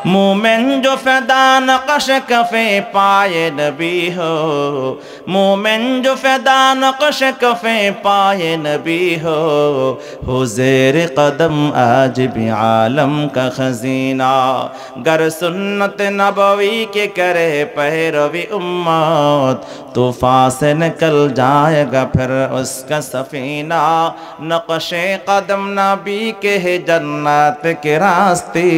मोमेन जो फैदा नक़श कफ़े पाए नबी हो, मोमेन जो फैदा नक़श कफ़े पाए नबी हो ज़ेर कदम आज भी आलम का खजीना। गर सुन्नत नबवी के करे पैरवी उम्मत, तूफ़ान से निकल जाएगा फिर उसका सफ़ीना। नक़शे कदम नबी के है जन्नत के रास्ते,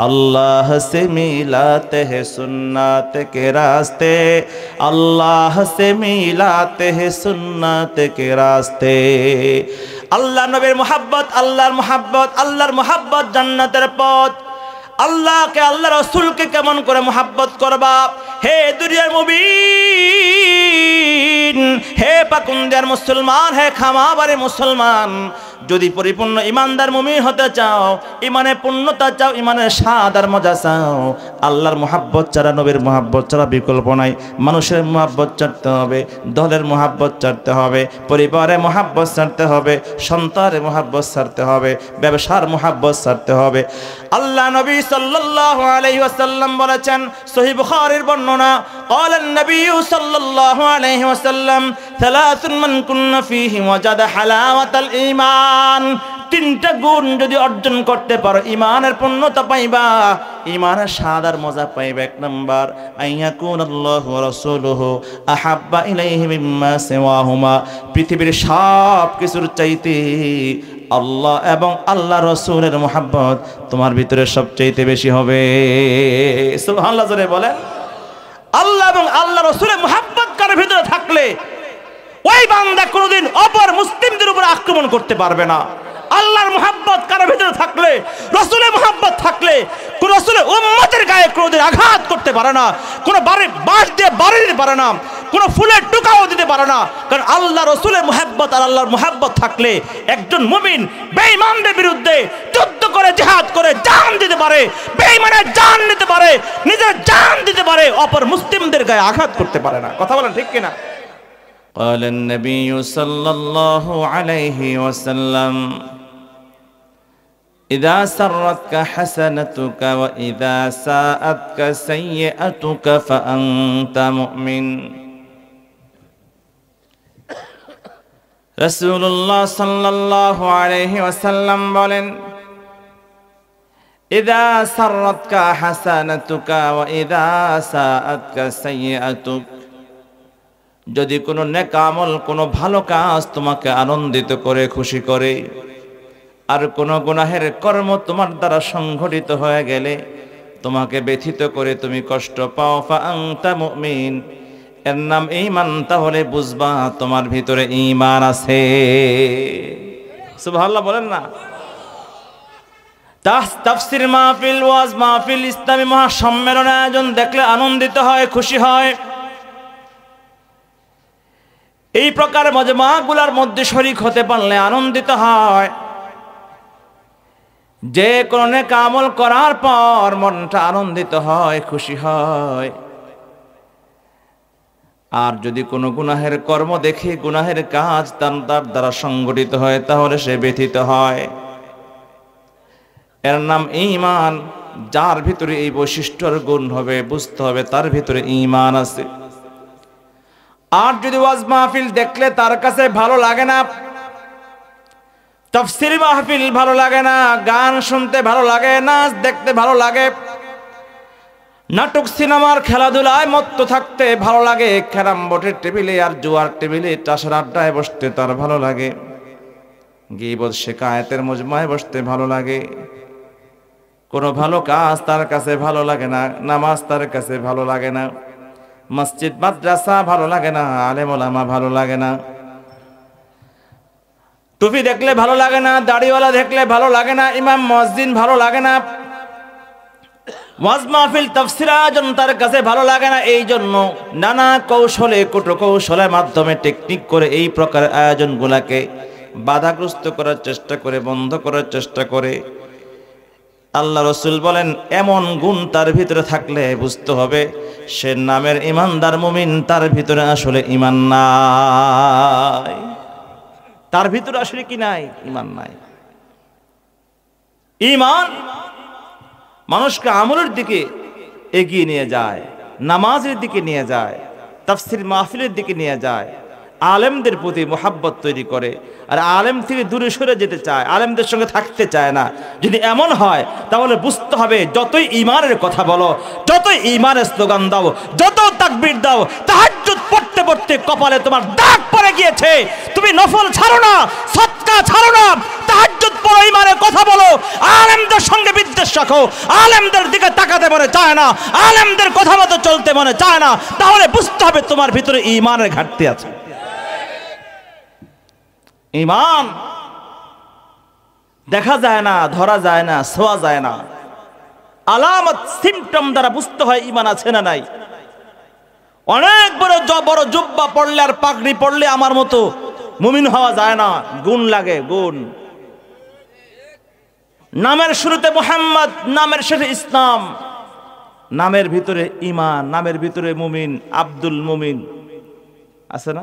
अल्लाह से मिलाते हैं सुन्नत के रास्ते, अल्लाह से मिलाते हैं सुन्नत के रास्ते। अल्लाह नबीर मोहब्बत, अल्लाहर मोहब्बत, अल्लाहर मोहब्बत जन्नतेर पथ। अल्लाह के अल्लाह रसूल के केमन करे मोहब्बत करबा हे दुनियार मुबीन, हे पाकुंदियार मुसलमान, हे खामाबारे मुसलमान। যদি পরিপূর্ণ ইমানদার মুমিন হতে চাও, ইমানের পূর্ণতা চাও, ইমানের স্বাদ আর মজা চাও, আল্লাহর মুহাব্বত ছাড়া, নবীর মুহাব্বত ছাড়া বিকল্প নাই। মানুষের মুহাব্বত ছাড়তে হবে, দলের মুহাব্বত ছাড়তে হবে, পরিবারের মুহাব্বত ছাড়তে হবে, সন্তানের মুহাব্বত ছাড়তে হবে, ব্যবসার মুহাব্বত ছাড়তে হবে। আল্লাহ নবী সাল্লাল্লাহু আলাইহি ওয়াসাল্লাম বলেছেন, সহিহ বুখারীর বর্ণনা, قال النبي صلى الله عليه وسلم ثلاث من كن فيه وجد حلاوة الإيمان। তিনটা গুণ যদি অর্জন করতে পারো, ঈমানের পূর্ণতা পাইবা, ঈমানের স্বাদ আর মজা পাইবা। এক নাম্বার, আইয়াকুনাল্লাহু ওয়া রাসূলুহু আহাব্বা ইলাইহি মিম্মা সিওয়াহুমা। পৃথিবীর সব কিছুর চাইতে আল্লাহ এবং আল্লাহ রাসূলের মুহাব্বত তোমার ভিতরে সবচাইতে বেশি হবে। সুবহানাল্লাহ জোরে বলেন। আল্লাহ এবং আল্লাহ রাসূলের মুহাব্বত কার ভিতরে থাকলে ওই বান্দা কোনোদিন অপর মুসলিমদের উপর আক্রমণ করতে পারবে না। আল্লাহর মুহাব্বত কার ভিতরে থাকলে, রাসূলের মুহাব্বত থাকলে কোন রাসূলের উম্মতের গায়ে কোনোদিন আঘাত করতে পারে না, কোন বাঁশ দিয়ে বাড়ি দিতে পারে না, কোন ফুলের টুকাও দিতে পারে না। কারণ আল্লাহ রাসূলের মুহাব্বত আর আল্লাহর মুহাব্বত থাকলে একজন মুমিন বেঈমানদের বিরুদ্ধে যুদ্ধ করে, জিহাদ করে জান দিতে পারে, বেঈমানের জান নিতে পারে, নিজের জান দিতে পারে, অপর মুসলিমদের গায়ে আঘাত করতে পারে না। কথা বলেন ঠিক কিনা? قال النبي صلى الله عليه وسلم إذا سرتك حسنتك وإذا ساءتك سيئتك فأنت مؤمن। রাসূলুল্লাহ সাল্লাল্লাহু আলাইহি ওয়াসাল্লাম বলেন, ইযা সাররাতকা হাসানাতুকা ওয়া ইযা সাআতকা সাইয়্যাতুক। যদি কোনো নেক আমল, কোনো ভালো কাজ তোমাকে আনন্দিত করে, খুশি করে, আর কোনো গুনাহের কর্ম তোমার দ্বারা সংঘটিত হয়ে গেলে তোমাকে ব্যথিত করে, তুমি কষ্ট পাও, ফাআনতা মুমিন, এর নাম ঈমান। তাহলে বুঝবা তোমার ভিতরে ঈমান আছে। সুবহানাল্লাহ বলেন না? তাফসীর মাহফিল, ওয়াজ মাহফিল, ইসলামী মহাসম্মেলন আয়োজন দেখলে আনন্দিত হয়, খুশি হয়। এই প্রকার মজমাগুলোর মধ্যে শরীক হতে পারলে আনন্দিত হয়। যে কোনো নেক আমল করার পর মনটা আনন্দিত হয়, খুশি হয়। আর যদি কোনো গুনাহের কর্ম দেখে, গুনাহের কাজ তার দ্বারা সংগঠিত হয়, তাহলে সে ব্যথিত হয়। এর নাম ঈমান। যার ভিতরে এই বৈশিষ্ট্যর গুণ হবে, বুঝতে হবে তার ভিতরে ঈমান আছে। আর যদি ওয়াজ মাহফিল দেখলে তার কাছে ভালো লাগে না, তাফসীর মাহফিল ভালো লাগে না, গান শুনতে ভালো লাগে, নাচ দেখতে ভালো লাগে, নাটক সিনেমার খেলাধুলায় মত্ত থাকতে ভালো লাগে, ক্যারাম বোর্ডের টেবিলে আর জুয়ার টেবিলে চাষের আড্ডায় বসতে তার ভালো লাগে, গীবত শিকায়েতের মজমায় বসতে ভালো লাগে, কোনো ভালো কাজ তার কাছে ভালো লাগে না, নামাজ তার কাছে ভালো লাগে না, মসজিদ মাদ্রাসা ভালো লাগে না, আলেম ওলামা ভালো লাগে না, টুপি দেখলে ভালো লাগে না, দাড়িওয়ালা দেখলে ভালো লাগে না, ইমাম মুয়াজ্জিন ভালো লাগে না, ওয়াজ মাহফিল তাফসীর আয়োজন তার কাছে ভালো লাগে না। এই জন্য নানা কৌশলে, কুটকৌশলের মাধ্যমে টেকনিক করে এই প্রকার আয়োজনগুলোকে বাধাগ্রস্ত করার চেষ্টা করে, বন্ধ করার চেষ্টা করে। আল্লাহ রাসূল বলেন, এমন গুণ তার ভিতরে থাকলে বুঝতে হবে সে নামের ঈমানদার মুমিন, তার ভিতরে আসলে ঈমান নাই। তার ভিতরে আসলে কি নাই? ঈমান নাই। ঈমান মানুষকে আমলের দিকে এগিয়ে নিয়ে যায়, নামাজের দিকে নিয়ে যায়, তাফসির মাহফিলের দিকে নিয়ে যায়, আলেমদের প্রতি মোহাব্বত তৈরি করে। আর আলেম থেকে দূরে সরে যেতে চায়, আলেমদের সঙ্গে থাকতে চায় না। যদি এমন হয় তাহলে বুঝতে হবে যতই ঈমানের কথা বলো, যতই ঈমানের স্লোগান দাও, যত তাকবীর দাও, তাহাজ্জুদ পড়তে পড়তে কপালে তোমার দাগ পড়ে গিয়েছে, তুমি নফল ছাড়ো না, সদকা ছাড়ো না, তাহাজ্জুদ পড়ো, ঈমানের কথা বলো, আলেমদের সঙ্গে বিদ্বেষ রাখো, আলেমদের দিকে তাকাতে মনে চায় না, আলেমদের কথা মতো চলতে মনে চায় না, তাহলে বুঝতে হবে তোমার ভিতরে ঈমানের ঘাটতি আছে। ঈমান দেখা যায় না, ধরা যায় না, ছোঁয়া যায় না, আলামত সিমটম দ্বারা বুঝতে হয় ঈমান আছে না নাই। অনেক বড় বড় জুব্বা পড়লে আর পাগড়ি পড়লে আমার মতো মুমিন হওয়া যায় না, গুণ লাগে, গুণ। নামের শুরুতে মুহাম্মদ, নামের শেষে ইসলাম, নামের ভিতরে ঈমান, নামের ভিতরে মুমিন। আব্দুল মুমিন আছে না,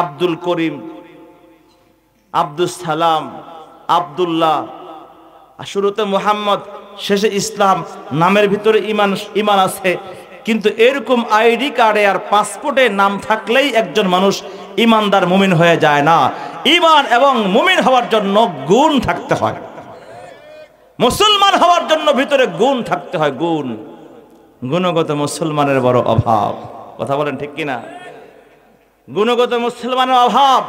আব্দুল করিম, আব্দুল সালাম, আব্দুল্লাহ, শুরুতে মুহাম্মদ, শেষে ইসলাম, নামের ভিতরে ঈমান, ঈমান আছে। কিন্তু এরকম আইডি কার্ডে আর পাসপোর্টে নাম থাকলেই একজন মানুষ ঈমানদার মুমিন হয়ে যায় না। ঈমান এবং মুমিন হওয়ার জন্য গুণ থাকতে হয়, মুসলমান হওয়ার জন্য ভিতরে গুণ থাকতে হয়, গুণ। গুণগত মুসলমানের বড় অভাব, কথা বলেন ঠিক কিনা? গুণগত মুসলমানের অভাব,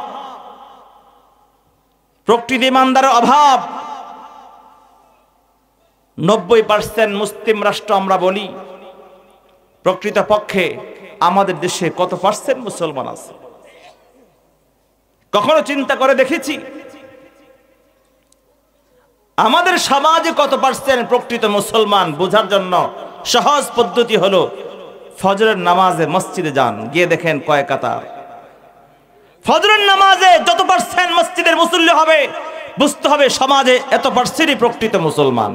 প্রকৃতি ঈমানদারের অভাব। 90% মুসলিম রাষ্ট্র আমরা বলি, প্রকৃত পক্ষে আমাদের দেশে কত পার্সেন্ট মুসলমান আছে? কখনো চিন্তা করে দেখেছি আমাদের সমাজে কত পার্সেন্ট প্রকৃত মুসলমান? বোঝার জন্য সহজ পদ্ধতি হলো ফজরের নামাজে মসজিদে যান, গিয়ে দেখেন কয় কাতার। ফজরের নামাজে যত পার্সেন্ট মসজিদের মুসল্লি হবে, বুঝতে হবে সমাজে এত পার্সেন্টই প্রকৃত মুসলমান।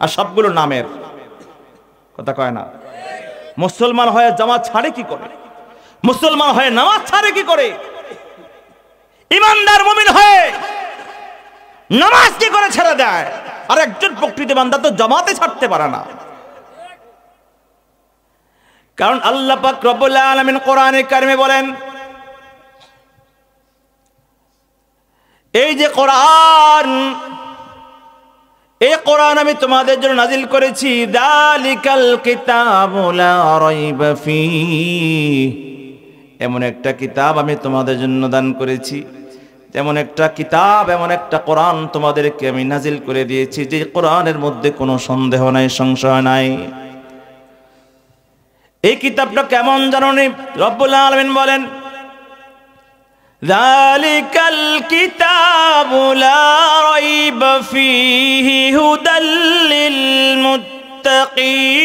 আর সবগুলো নামের কথা কয় না। মুসলমান হয়ে জামাত ছাড়ে কি করে? মুসলমান হয়ে নামাজ ছাড়ে কি করে? ঈমানদার মুমিন হয়ে নামাজ কি করে ছেড়ে দেয়? আর একজন প্রকৃত বান্দা তো জামাতে ছাড়তে পারে না। কারণ আল্লাহ পাক রব্বুল আলামিন কোরআনে কারিমে বলেন, এই যে কোরআন, এই কোরআন আমি তোমাদের জন্য নাজিল করেছি, যালিকাল কিতাবু লা রাইবা ফীহি, এমন একটা কিতাব আমি তোমাদের জন্য দান করেছি, এমন একটা কিতাব, এমন একটা কোরআন তোমাদেরকে আমি নাজিল করে দিয়েছি যে কোরআনের মধ্যে কোনো সন্দেহ নাই, সংশয় নাই। এই কিতাবটা কেমন জানো নি? রব্বুল আলামিন বলেন, যালিকাল কিতাবু লা রাইবা ফীহি হুদাল লিল মুত্তাকিন।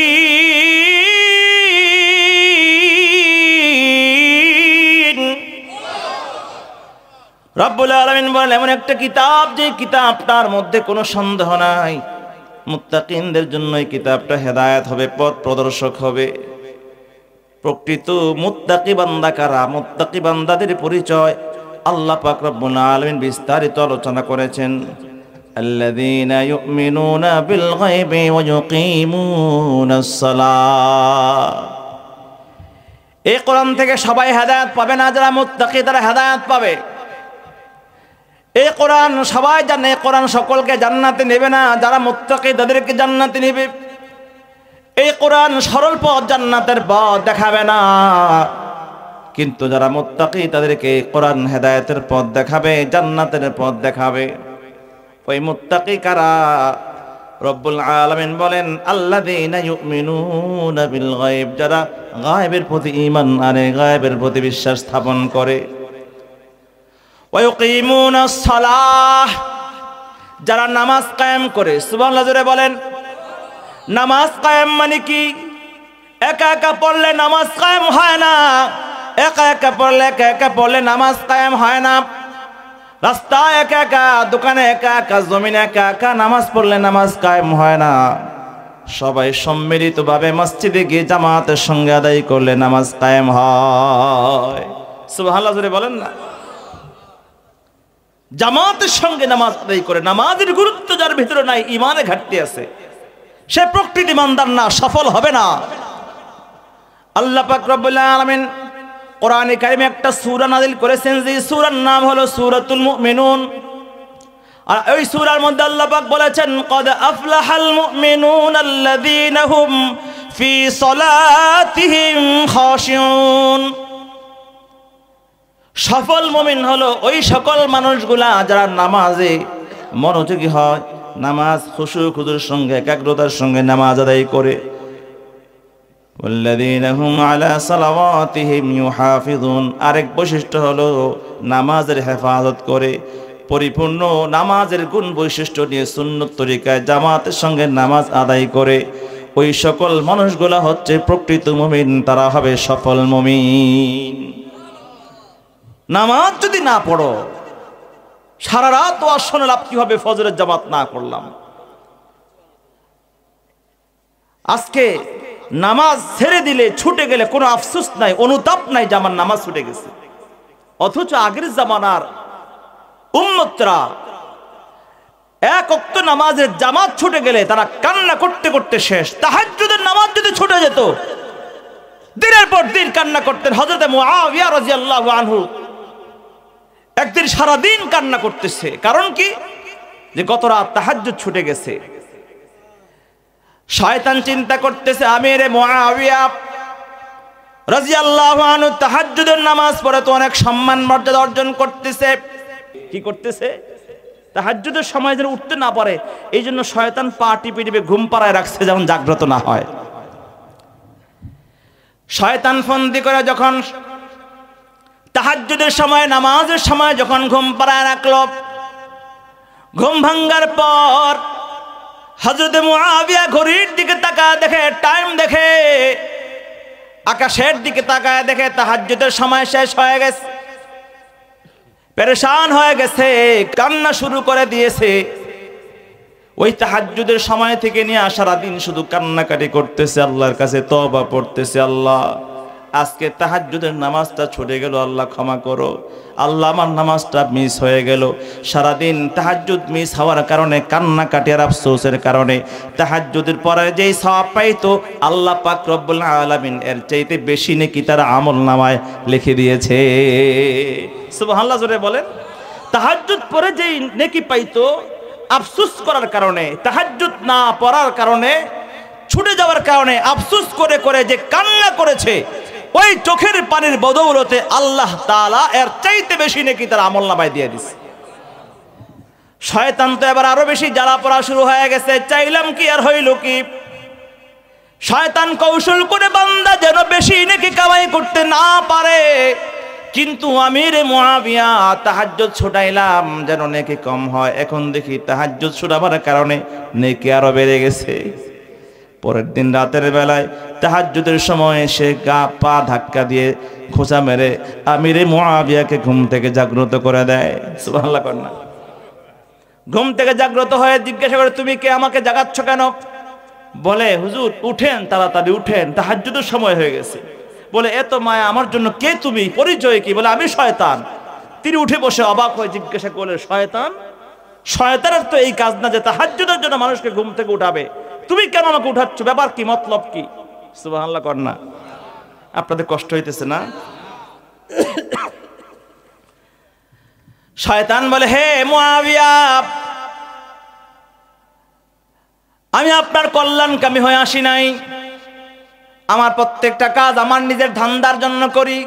রব্বুল আলামিন বলেন, এমন একটা কিতাব যে কিতাবটার মধ্যে কোনো সন্দেহ নাই, মুত্তাকিনদের জন্য এই কিতাবটা হেদায়েত হবে, পথ প্রদর্শক হবে। প্রকৃত মুত্তাকি বান্দা কারা? মুত্তাকি বান্দাদের পরিচয় আল্লাহ পাক রব্বুল আলামিন বিস্তারিত আলোচনা করেছেন। আল্লাযীনা ইউমিনুনা বিল গায়বি ওয়া ইউকিমুনাস সালাহ। এই কোরআন থেকে সবাই হেদায়েত পাবে না, যারা মুত্তাকি তারা হেদায়েত পাবে। এই কোরআন সবাই জানে, কোরআন সকলকে জান্নাতে নেবে না, যারা মুত্তাকি তাদেরকে জান্নাতে নেবে। এই কোরআন সরল পথ, জান্নাতের পথ দেখাবে না, কিন্তু যারা মুত্তাকি তাদেরকে কোরআন হেদায়েতের পথ দেখাবে, জান্নাতের পথ দেখাবে। ওই মুত্তাকি কারা? রব্বুল আলামিন বলেন, আল্লাযীনা ইউমিনুনা বিল গায়ব, যারা গায়বের প্রতি ঈমান আনে, গায়বের প্রতি বিশ্বাস স্থাপন করে। ওয়া ইউকিমুনাস সালাহ, যারা নামাজ কায়েম করে। সুবহানাল্লাহ জোরে বলেন। নামাজ কায়েম মানে কি? একা একা পড়লে নামাজ কায়েম হয় না, একা একা পড়লে নামাজ কায়েম হয় না। রাস্তায় একা একা, দোকানে একা একা, জমিনে একা একা নামাজ পড়লে নামাজ কায়েম হয় না। সবাই সম্মিলিতভাবে মসজিদে গিয়ে জামাতের সঙ্গে আদায় করলে নামাজ কায়েম হয়। সুবহানাল্লাহ জোরে বলেন না। জামাতের সঙ্গে নামাজ আদায় করে। নামাজের গুরুত্ব যার ভিতরে নাই, ঈমানে ঘাটতি আছে। সে প্রকৃত ইমানদার না, সফল হবে না। আল্লাহ পাক রব্বুল আলামিন কোরআনে কারিমে একটা সূরা নাযিল করেছেন, যে সূরার নাম হলো সূরাতুল মুমিনুন। আর ওই সূরার মধ্যে আল্লাহ পাক বলেছেন, ক্বাদ আফলাহাল মুমিনুন আল্লাযীনা হুম ফি সালাতিহিম খাশিউন। সফল মুমিন হলো ওই সকল মানুষগুলা যারা নামাজে মনোযোগী হয়, নামাজ খুশু খুদুর সঙ্গে একাগ্রতার সঙ্গে নামাজ আদায় করে। ওয়াল্লাযীনা হুম আলা সালাওয়াতিহিম ইউহাফিজুন। আরেক বৈশিষ্ট্য হলো নামাজের হেফাজত করে, পরিপূর্ণ নামাজের গুণ বৈশিষ্ট্য নিয়ে সুন্নত তরিকায় জামাতের সঙ্গে নামাজ আদায় করে। ওই সকল মানুষগুলা হচ্ছে প্রকৃত মুমিন, তারা হবে সফল মুমিন। নামাজ যদি না পড়ো, সারা রাত ওয়াজ শুনে লাভ কি হবে ফজরের জামাত না করলাম? আজকে নামাজ ছেড়ে দিলে, ছুটে গেলে কোনো আফসোস নাই, অনুতাপ নাই যে আমার নামাজ ছুটে গেছে। অথচ আগের জামানার উম্মতরা এক ওয়াক্ত নামাজের জামাত ছুটে গেলে তারা কান্না করতে করতে শেষ। তাহাজ্জুদের নামাজ যদি ছুটে যেত, দিনের পর দিন কান্না করতেন। হযরত মুআবিয়া রাদিয়াল্লাহু আনহু একদিন সারা দিন কান্না করতেছে। কারণ কি? যে গত রাত তাহাজ্জুদ ছুটে গেছে। শয়তান চিন্তা করতেছে, আমিরে মুআবিয়া রাদিয়াল্লাহু আনহু তাহাজ্জুদের নামাজ পড়ে তো অনেক সম্মান মর্যাদা অর্জন করতেছে। কি করতেছে? তাহাজ্জুদের সময় যেন উঠতে না পারে, এই জন্য শয়তান পা টিপে টিপে ঘুম পাড়ায় রাখছে, যেমন জাগ্রত না হয়। শয়তান ফন্দি করে যখন তাহাজ্জুদের সময়, নামাজের সময় যখন ঘুম পাড়ায় রাখলো, ঘুম ভাঙ্গার পর হযরত মুআবিয়া ঘড়ির দিকে তাকায় দেখে, টাইম দেখে, আকাশের দিকে তাকায় দেখে তাহাজ্জুদের সময় শেষ হয়ে গেছে। পেরেশান হয়ে গেছে, কান্না শুরু করে দিয়েছে। ওই তাহাজ্জুদের সময় থেকে নিয়ে সারা দিন শুধু কান্নাকাটি করতেছে, আল্লাহর কাছে তওবা পড়তেছে, আল্লাহ আজকে তাহাজ্জুদের নামাজটা ছুটে গেল, আল্লাহ ক্ষমা করো, আল্লাহ আমার নামাজটা মিস হয়ে গেল। সারাদিন তাহাজ্জুদ মিস হওয়ার কারণে, কান্নাকাটি আর আফসোসের কারণে তাহাজ্জুদের পরে যেই সওয়াব পাইতো আল্লাহ পাক রব্বুল আলামিন এর চাইতে বেশি নেকি তার আমলনামায় লিখে দিয়েছে। সুবহানাল্লাহ জোরে বলেন। তাহাজ্জুদ পরে যেই নেকি পাইতো, আফসোস করার কারণে, তাহাজ্জুদ না পড়ার কারণে, ছুটে যাওয়ার কারণে আফসোস করে করে যে কান্না করেছে, ওই চোখের পানির বদৌলতে আল্লাহ তাআলা এর চাইতে বেশি নেকি তার আমলনামায় দিয়ে দিছে। শয়তান তো এবার আরো বেশি জ্বালা পড়া শুরু হয়ে গেছে। চাইলাম কি আর হইল কি? শয়তান কৌশল করে বান্দা যেন বেশি নেকি কামাই করতে না পারে। কিন্তু আমিরে মুআবিয়া তাহাজ্জুদ ছুটাইলাম যেন নেকি কম হয়। এখন দেখি তাহাজ্জুদ ছুটাবার কারণে নেকি আরো বেড়ে গেছে। পরের দিন রাতের বেলায় তাহাজ্জুদের সময় সে গা পা ধাক্কা দিয়ে খোঁচা মেরে আমিরে মুআবিয়াকে ঘুম থেকে জাগ্রত করে দেয়। সুবহানাল্লাহ কন্যা। ঘুম থেকে জাগ্রত হয়ে জিজ্ঞাসা করে, তুমি কে, আমাকে জাগাচ্ছ কেন? বলে, হুজুর উঠেন, তাড়াতাড়ি উঠেন, তাহাজ্জুদের সময় হয়ে গেছে। বলে, এত মায়া আমার জন্য, কে তুমি, পরিচয় কি? বলে, আমি শয়তান। তিনি উঠে বসে অবাক হয়ে জিজ্ঞাসা করলেন, শয়তান? শয়তানের তো এই কাজ না যে তাহাজ্জুদের জন্য মানুষকে ঘুম থেকে উঠাবে, তুমি কেন আমাকে উঠাচ্ছ? ব্যাপার কি, মতলব কি? সুবহানাল্লাহ কন্যা। আপনাদের কষ্ট হইতেছে না? শয়তান বলে, হে মুআবিয়া, আমি আপনার কল্যাণকামী হয়ে আসি নাই। আমার প্রত্যেকটা কাজ আমার নিজের ধান্দার জন্য করি।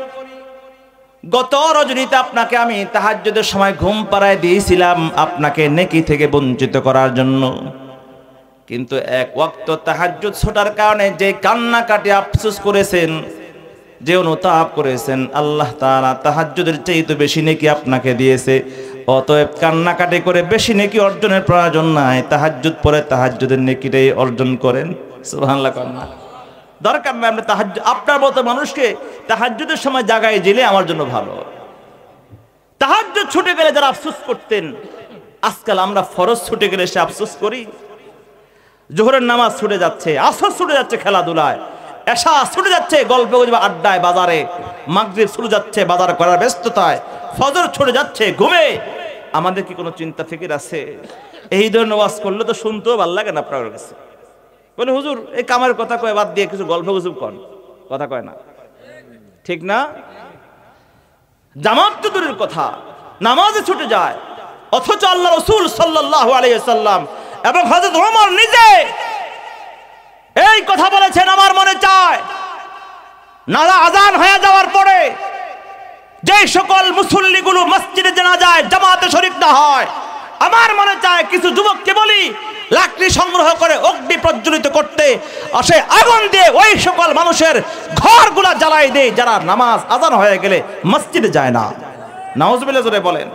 গত রজনীতে আপনাকে আমি তাহাজ্জুদের সময় ঘুম পাড়ায় দিয়েছিলাম আপনাকে নেকি থেকে বঞ্চিত করার জন্য। কিন্তু এক ওয়াক্ত তাহাজ্জুদ ছোটার কারণে যে কান্নাকাটি আফসোস করেছেন, যে অনুতাপ করেছেন, আল্লাহ তাআলা তাহাজ্জুদের চাইতে বেশি নেকি আপনাকে দিয়েছে। অতএব কান্নাকাটি করে বেশি নেকি অর্জনের প্রয়োজন নাই, তাহাজ্জুদ পড়ে তাহাজ্জুদের নেকিটাই অর্জন করেন। সুবহানাল্লাহ কন্যা। দরকার নাই আমরা তাহাজ্জুদ, আপনার মতো মানুষকে তাহাজ্জুদের সময় জাগায় দিলে আমার জন্য ভালো। তাহাজ্জুদ ছুটে গেলে যারা আফসোস করতেন, আজকাল আমরা ফরজ ছুটে গেলে সে আফসোস করি। জোহরের নামাজ ছুটে যাচ্ছে, আসর ছুটে যাচ্ছে খেলাধুলায়, এশা ছুটে যাচ্ছে গল্প গুজব আড্ডায় বাজারে, মাগরিব ছুটে যাচ্ছে বাজার করার ব্যস্ততায়, ফজর ছুটে যাচ্ছে ঘুমে। আমাদের কি কোনো চিন্তা ফিকির আছে? এই ধরনের ওয়াজ করলে তো শুনতেও ভালো লাগে না আপনার কাছে। বলে হুজুর এই কামের কথা কয় বাদ দিয়ে কিছু গল্প গুজব কর, কথা কয় না, ঠিক না? জামাত তো দূরের কথা, নামাজে ছুটে যায়, অথচ আল্লাহ রাসূল সাল্লাল্লাহু আলাইহি ওয়াসাল্লাম এবং হযরত ওমর নিজে এই কথা বলেছেন, আমার মনে চায় নালা আজান হয়ে যাওয়ার পরে যে সকল মুসল্লিগুলো মসজিদে জানাজায় জামাতে শরীক না হয়, আমার মনে চায় কিছু যুবককে বলি লাকড়ি সংগ্রহ করে অগ্নি প্রজ্বলিত করতে আসে, আগুন দিয়ে ওই সকল মানুষের ঘরগুলা জ্বালাই দেয় যারা নামাজ আজান হয়ে গেলে মসজিদে যায় না। নাউজুবিল্লাহ জোরে বলেন।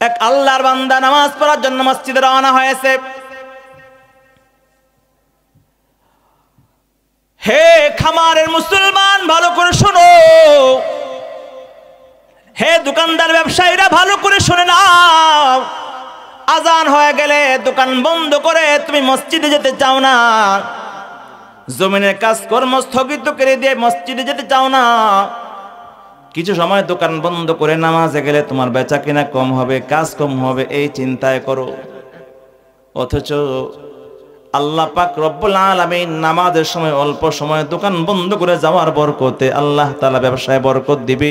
এক আল্লাহর বান্দা নামাজ পড়ার জন্য মসজিদে রওনা হয়েছে। হে খামারের মুসলমান, ভালো করে শোনো, হে দোকানদার ব্যবসায়ীরা ভালো করে শুনে নাও, আজান হয়ে গেলে দোকান বন্ধ করে তুমি মসজিদে যেতে চাও না, জমিনের কাজকর্ম স্থগিত করে দিয়ে মসজিদে যেতে চাও না, কিছু সময় দোকান বন্ধ করে নামাজে গেলে তোমার বেচা কিনা কম হবে, কাজ কম হবে, এই চিন্তায় করো। অথচ আল্লাহ পাক রব্বুল আলামিন নামাজের সময় অল্প সময় দোকান বন্ধ করে যাওয়ার বরকতে আল্লাহ তাআলা ব্যবসায় বরকত দিবে।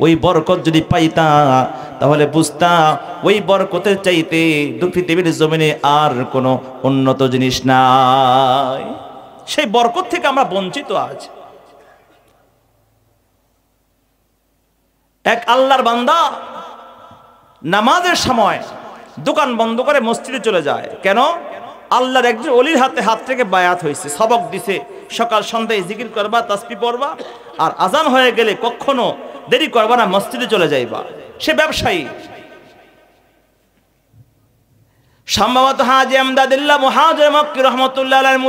ওই বরকত যদি পাইতা তাহলে বুঝতা ওই বরকতের চাইতে পৃথিবীর জমিনে আর কোনো উন্নত জিনিস নাই। সেই বরকত থেকে আমরা বঞ্চিত আজ। এক আল্লাহর বান্দা নামাজের সময় দোকান বন্ধ করে মসজিদে চলে যায়। কেন? আল্লাহর একজন ওলির হাতে হাত থেকে বায়াত হয়েছে, সবক দিছে, সকাল সন্ধ্যায় জিকির করবা, তাসবিহ পড়বা, আর আজান হয়ে গেলে কখনো দেরি করবা না, মসজিদে চলে যাইবা। সে ব্যবসায়ী, সম্ভবত হাজী আমদাদুল্লাহ মুহাজির মক্কি রহমাতুল্লাহ আলাইহির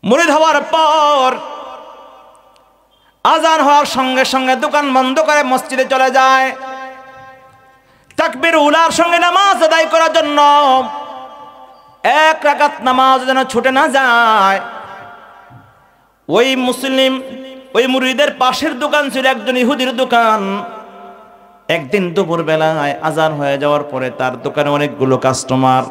মুরিদ হওয়ার পর আজান হওয়ার সঙ্গে সঙ্গে দোকান বন্ধ করে মসজিদে চলে যায় তাকবীর উলার সঙ্গে নামাজ আদায় করার জন্য। এক রাকাত নামাজ যেন ছুটে না যায়। ওই মুসলিম, ওই মুরিদের পাশের দোকান ছিল একজন ইহুদির দোকান। একদিন দুপুর বেলায় আজান হয়ে যাওয়ার পরে তার দোকানে অনেকগুলো কাস্টমার,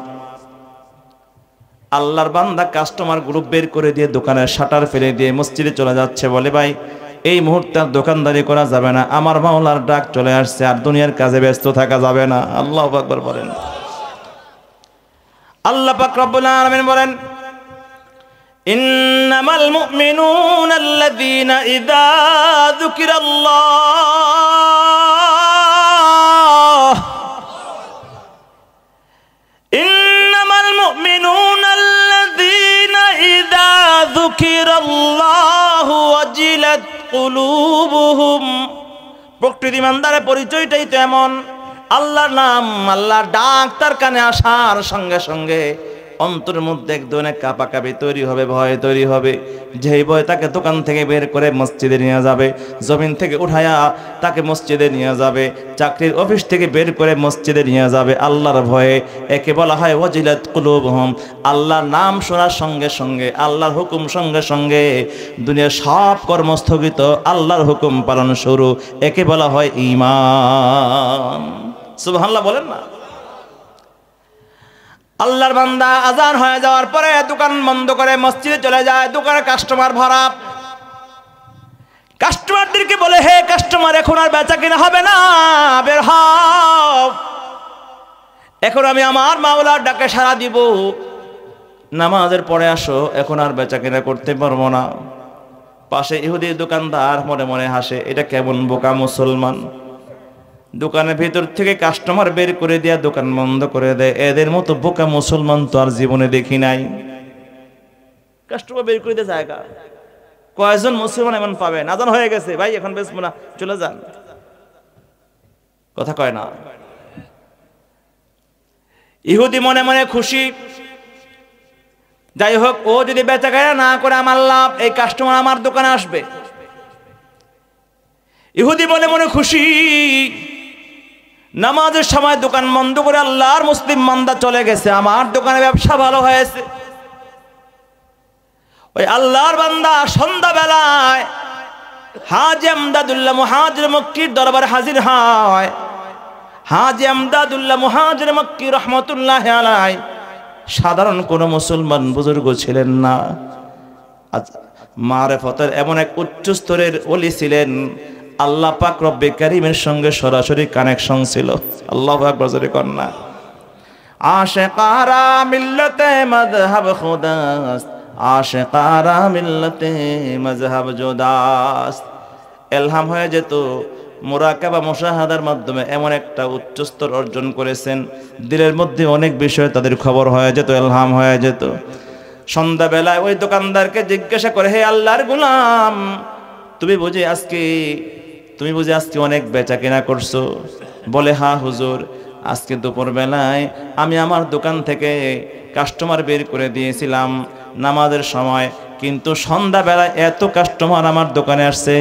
আল্লাহর বান্দা কাস্টমার গ্রুপ বের করে দিয়ে দোকানের শাটার ফেলে দিয়ে মসজিদে চলে যাচ্ছে। বলে ভাই এই মুহূর্তে দোকানদারি করা যাবে না, আমার মাওলার ডাক চলে আসছে, আর দুনিয়ার কাজে ব্যস্ত থাকা যাবে না। আল্লাহু আকবার বলেন। আল্লাহ পাক রব্বুল আলামিন বলেন, ইন্নামাল মুমিনুনা আল্লাযীনা ইযা যুকিরাল্লাহ ইন্নামাল মুমিনুনা আল্লাযীনা ইযা যুকিরাল্লাহু ওয়াজিলাত কুলুবুহুম। প্রকৃত ইমানদারের পরিচয়টাই তো এমন, আল্লাহর নাম, আল্লাহর ডাক তার কানে আসার সঙ্গে সঙ্গে অন্তরের মধ্যে এক ধরনের কাঁপাকাঁপি তৈরি হবে, ভয় তৈরি হবে। যেই ভয় তাকে দোকান থেকে বের করে মসজিদে নিয়ে যাবে, জমিন থেকে উঠায়া তাকে মসজিদে নিয়ে যাবে, চাকরির অফিস থেকে বের করে মসজিদে নিয়ে যাবে আল্লাহর ভয়ে। একে বলা হয় ওয়াজিলাত কুলুবুহুম। আল্লাহর নাম শোনার সঙ্গে সঙ্গে, আল্লাহর হুকুম সঙ্গে সঙ্গে দুনিয়ার সব কর্ম স্থগিত, আল্লাহর হুকুম পালন শুরু। একে বলা হয় ঈমান। সুবহানাল্লাহ বলেন না। আল্লাহর বান্দা আজান হয়ে যাওয়ার পরে দোকান বন্ধ করে মসজিদে চলে যায়। দোকানে কাস্টমার ভরা। কাস্টমারদেরকে বলে, হে কাস্টমার, এখন আর বেচা কিনা হবে না, বের হও, এখন আমি আমার মাওলার ডাকে সাড়া দিব, নামাজের পরে আসো, এখন আর বেচা কিনা করতে পারবো না। পাশে ইহুদি দোকানদার মনে মনে হাসে, এটা কেমন বোকা মুসলমান, দোকানের ভিতর থেকে কাস্টমার বের করে দেয়া দোকান বন্ধ করে দেয়। এদের মতো বোকা মুসলমান তো আর জীবনে দেখি নাই। কাস্টমার বের করে দেয় জায়গা, কয়জন মুসলমান এমন পাবেন? আজান হয়ে গেছে, ভাই এখন বেচবো না, চলে যান, কথা কয় না। ইহুদি মনে মনে খুশি, যাই হোক, ও যদি বেচা কেনা না করে আমার লাভ, এই কাস্টমার আমার দোকানে আসবে। ইহুদি মনে মনে খুশি, নামাজের সময় দোকান বন্ধ করে আল্লাহর মুসলিম বান্দা চলে গেছে, আমার দোকানে ব্যবসা ভালো হয়েছে। ওই আল্লাহর বান্দা সন্ধ্যাবেলায় হাজী আমদাদুল্লাহ মুহাজির মক্কির দরবারে হাজির হয়। হাজী আমদাদুল্লাহ মুহাজির মক্কি রহমতুল্লাহি আলাইহি সাধারণ কোনো মুসলমান বুজুর্গ ছিলেন না, মারেফতের এমন এক উচ্চ স্তরের ওলি ছিলেন। আল্লাহ পাক রব্বে কারীমের সঙ্গে সরাসরি কানেকশন ছিল। আল্লাহু আকবার জোরে কন্যা। আশিকারা মিল্লতে মাযহাব খুদাস, আশিকারা মিল্লতে মাযহাব জুদাস। ইলহাম হয়ে যেত, মুরাকাবা মুশাহাদার মাধ্যমে এমন একটা উচ্চ স্তর অর্জন করেছেন, দিলের মধ্যে অনেক বিষয় তাদের খবর হয়ে যেত, ইলহাম হয়ে যেত। সন্ধ্যাবেলায় ওই দোকানদারকে জিজ্ঞাসা করে, হে আল্লাহর গোলাম, তুমি বুঝি আজকে অনেক বেচা কেনা করছো? বলে, হ্যাঁ হুজুর, আজকে দুপুর বেলায় আমি আমার দোকান থেকে কাস্টমার বের করে দিয়েছিলাম নামাজের সময়, কিন্তু সন্ধ্যাবেলায় এত কাস্টমার আমার দোকানে আসছে,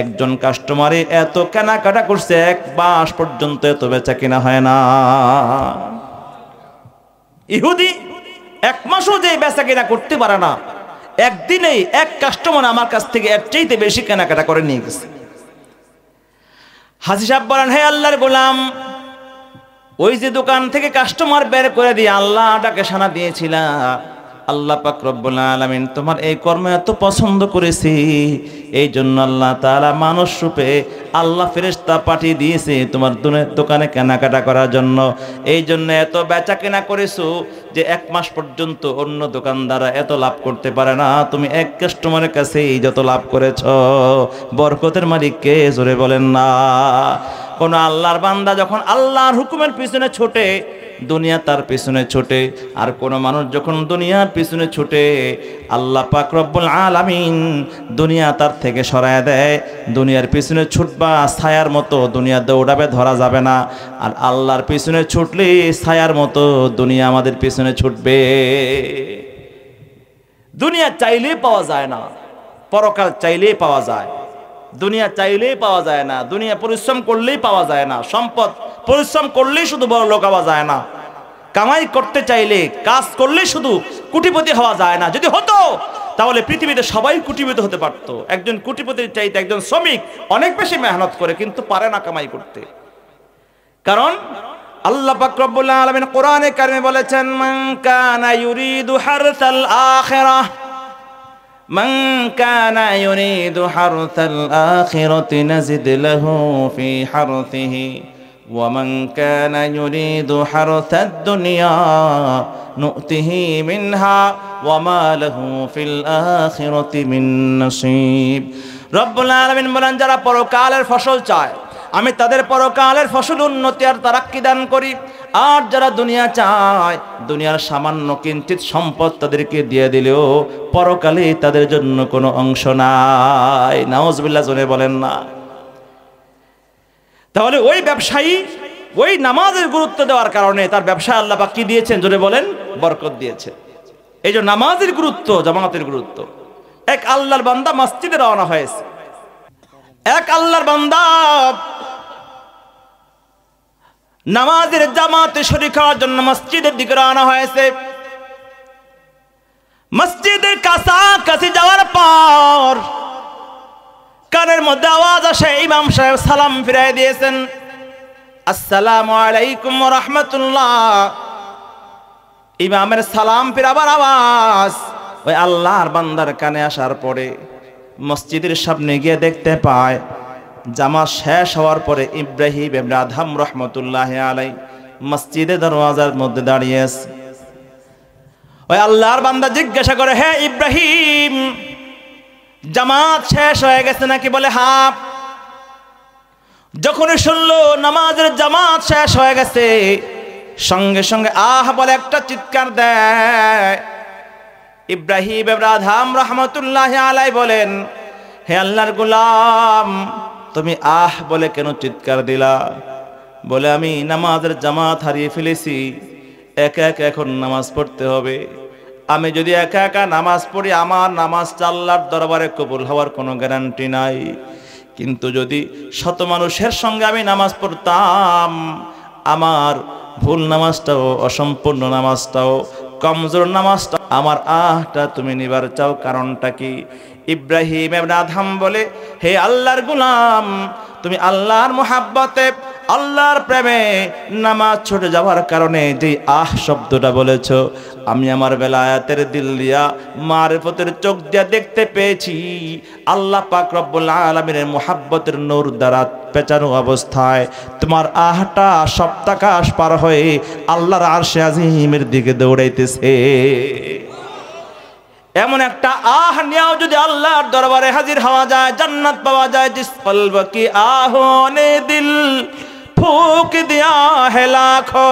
একজন কাস্টমারে এত কেনাকাটা করছে, এক মাস পর্যন্ত এত বেচা কেনা হয় না। ইহুদি এক মাসও যে বেচা কেনা করতে পারে না, একদিনেই এক কাস্টমার আমার কাছ থেকে এর চাইতে বেশি কেনাকাটা করে নিয়ে গেছে। হাজী সাহেব বলেন, হে আল্লাহর গোলাম, ওই যে দোকান থেকে কাস্টমার বের করে দিয়ে আল্লাহ ডাকে সানা দিয়েছিলা, আল্লাহ পাক রব্বুল আলামিন তোমার এই কর্ম এত পছন্দ করেছে, এই জন্য আল্লাহ তাআলা মানুষ রূপে আল্লাহ ফেরেশতা পাঠিয়ে দিয়েছে তোমার দোকানে কেনাকাটা করার জন্য। এই জন্য এত বেচা কেনা করেছো যে এক মাস পর্যন্ত অন্য দোকানদাররা এত লাভ করতে পারে না, তুমি এক কাস্টমারের কাছেই যত লাভ করেছ। বরকতের মালিক কে? জোরে বলেন না। কোন আল্লাহর বান্দা যখন আল্লাহর হুকুমের পিছনে ছোটে, দুনিয়া তার পিছনে ছোটে, আর কোন মানুষ যখন দুনিয়ার পিছনে ছোটে, আল্লাহ পাক রব্বুল আলামিন দুনিয়া তার থেকে সরায় দেয়। দুনিয়ার পিছনে ছুটবা ছায়ার মতো, দুনিয়া দৌড়াবে, ধরা যাবে না। আর আল্লাহর পিছনে ছুটলে ছায়ার মতো দুনিয়া আমাদের পিছনে ছুটবে। দুনিয়া চাইলেই পাওয়া যায় না, পরকাল চাইলেই পাওয়া যায়। দুনিয়া চাইলেই পাওয়া যায় না, দুনিয়া পরিশ্রম করলেই পাওয়া যায় না, সম্পদ পরিশ্রম করলেই শুধু বড় লোক হওয়া যায় না, কামাই করতে চাইলে কাজ করলেই শুধু কোটিপতি হওয়া যায় না। যদি হতো তাহলে পৃথিবীতে সবাই কোটিপতি হতে পারত। একজন কোটিপতির চাইতে একজন শ্রমিক অনেক বেশি মেহনত করে, কিন্তু পারে না কামাই করতে। কারণ আল্লাহ পাক রব্বুল আলামিন কোরআনে কারিমে বলেছেন, মান কানা ইউরিদু হারসাল আখিরাহ, মান কানা ইউরিদু হারসাল আখিরাতি নাজিদ লাহু ফি হারসিহি ওয়া মান কানা ইউরিদু হারসাদ দুনিয়া নু'তিহি মিনহা ওয়া মা লাহু ফিল আখিরাতি মিন নসিব। রব্বুল আলামিন বলেন, যারা পরকালের ফসল চায় আমি তাদের পরকালের ফসল উন্নতি আর তারাক্কি দান করি, আর যারা দুনিয়া চায় দুনিয়ার সামান্য কিঞ্চিত সম্পদ তাদেরকে দিয়ে দিলেও পরকালে তাদের জন্য কোনো অংশ নাই। নাউজুবিল্লাহ জোরে বলেন না। তাহলে ওই ব্যবসায়ী ওই নামাজের গুরুত্ব দেওয়ার কারণে তার ব্যবসায় আল্লাহ পাক কি দিয়েছেন? জোরে বলেন, বরকত দিয়েছে। এই যে নামাজের গুরুত্ব, জামাতের গুরুত্ব। এক আল্লাহর বান্দা মসজিদে রওনা হয়েছে, এক আল্লাহর বান্দা নামাজের জামাতে শরীক হওয়ার জন্য মসজিদের দিকে রওনা হয়েছে। মসজিদের কাছাকাছি যাওয়ার পর কানের মধ্যে আওয়াজ আসে, ইমাম সাহেব সালাম ফিরাই দিয়েছেন, আসসালামু আলাইকুম ওয়া রাহমাতুল্লাহ। ইমামের সালাম ফিরাবার আওয়াজ ওই আল্লাহর বান্দার কানে আসার পরে মসজিদের সামনে গিয়ে দেখতে পায় জামাত শেষ হওয়ার পরে ইব্রাহিম ইবনে আদহাম রহমতুল্লাহ আলাই মসজিদে দরওয়াজার মধ্যে দাঁড়িয়ে আছে। ওই আল্লাহর বান্দা জিজ্ঞাসা করে, হে ইব্রাহিম, জামাত শেষ হয়ে গেছে নাকি? বলে, হ্যাঁ। যখনই শুনলো নামাজের জামাত শেষ হয়ে গেছে, সঙ্গে সঙ্গে আহ বলে একটা চিৎকার দেয়। ইব্রাহিম ইবনে আদহাম রহমতুল্লাহ আলাই বলেন, হে আল্লাহর গোলাম, তুমি আহ বলে কেন চিৎকার দিলা? বলে, আমি নামাজের জামাত হারিয়ে ফেলেছি, একা একা এখন নামাজ পড়তে হবে। আমি যদি একা একা নামাজ পড়ি, আমার নামাজটা আল্লাহর দরবারে কবুল হওয়ার কোনো গ্যারান্টি নাই। কিন্তু যদি শত মানুষের সঙ্গে আমি নামাজ পড়তাম, আমার ভুল নামাজটাও, অসম্পূর্ণ নামাজটাও, কমজোর নামাজটা, আমার আহটা তুমি নিবার চাও, কারণটা কি? ইব্রাহিম ইবনে আদহাম বলে, হে আল্লাহর গোলাম, তুমি আল্লাহর মুহাব্বতে আল্লাহর প্রেমে নামাজ ছুটে যাওয়ার কারণে যে আহ শব্দটা বলেছো, আমি আমার বেলায়াতের দিল দিয়া মারিফতের চোখ দিয়া দেখতে পেয়েছি আল্লাহ পাক রব্বুল আলামিনের মুহাব্বতের নূর দ্বারা পেঁচানো অবস্থায় তোমার আহটা সপ্তাকাশ পার হয়ে আল্লাহর আরশে আজিমের দিকে দৌড়াইতেছে। এমন একটা আহ নিয়েও যদি আল্লাহর দরবারে হাজির হওয়া যায়, জান্নাত পাওয়া যায়। জিস কলব কি আহনে দিল फूक दिया है लाखों,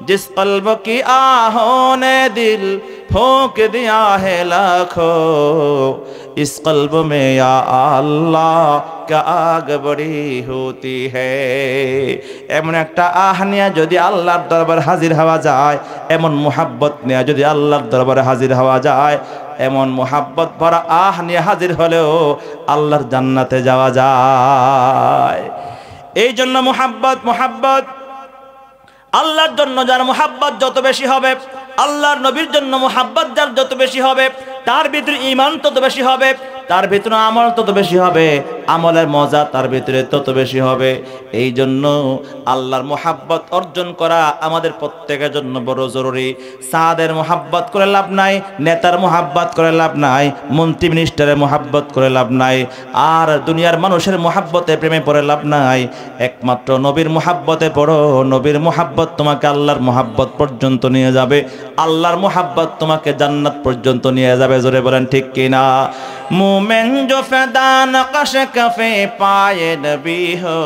जिस कल्ब की आहों ने दिल फूक दिया है लाखों, इस कल्ब में या अल्लाह क्या आग बड़ी होती है। এমন একটা আহ নিয়ে যদি আল্লাহর দরবারে হাজির হওয়া যায়, এমন মুহাব্বত নিয়ে যদি আল্লাহর দরবারে হাজির হওয়া যায়, এমন মুহাব্বত ভরা আহ নিয়ে হাজির হলেও আল্লাহর জান্নাতে যাওয়া যায়। এই জন্য মুহাব্বত আল্লাহর জন্য যার মুহাব্বত যত বেশি হবে, আল্লাহর নবীর জন্য মুহাব্বত যার যত বেশি হবে, তার ভিতরে ঈমান তত বেশি হবে, তার ভিতরে আমল তত বেশি হবে, আমলের মজা তার ভিতরে তত বেশি হবে। এই জন্য আল্লাহর মুহাব্বত অর্জন করা আমাদের প্রত্যেকের জন্য বড় জরুরি। সাদের মুহাব্বত করে লাভ নাই, নেতার মুহাব্বত করে লাভ নাই, মন্ত্রী মিনিস্টারের মুহাব্বত করে লাভ নাই, আর দুনিয়ার মানুষের মুহাব্বতে প্রেমে পড়ে লাভ নাই। একমাত্র নবীর মুহাব্বতে পড়ো। নবীর মুহাব্বত তোমাকে আল্লাহর মুহাব্বত পর্যন্ত নিয়ে যাবে, আল্লাহর মুহাব্বত তোমাকে জান্নাত পর্যন্ত নিয়ে যাবে। জোরে বলেন ঠিক কিনা? मोमेन जो फैदा नक़श कफ़े पाए नबी हो,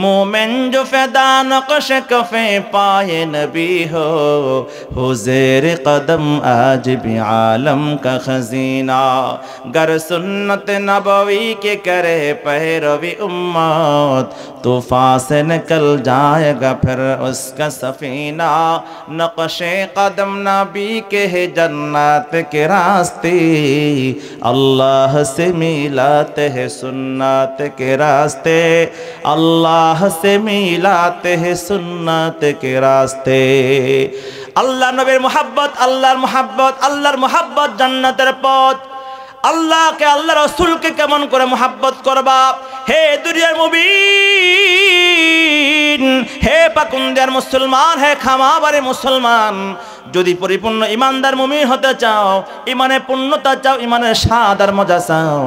मोमेन जो फैदा नक़श कफ़े पाए नबी हो ज़ेर कदम आज भी आलम का खजीना, गर सुन्नत नबवी के करे पैरवी उम्मत तूफ़ान से निकल जाएगा फिर उसका सफ़ीना। नक़शे कदम नबी के है जन्नत के रास्ते, अल्लाह से मिलाते हैं सुन्नत के रास्ते, अल्लाह से मिलाते हैं सुन्नत के रास्ते। अल्लाह नबीर मुहब्बत, अल्लाहर मुहब्बत, अल्लाहर मुहब्बत जन्नतेर पथ। अल्लाह के अल्लाह रसूल के केमन करे मुहब्बत करबा? हे दुनियार मुबीन, हे पाकुंदियार मुसलमान, हे खामाबारे मुसलमान, যদি পরিপূর্ণ ইমানদার মুমিন হতে চাও, ইমানের পূর্ণতা চাও, ইমানের স্বাদ আর মজা চাও,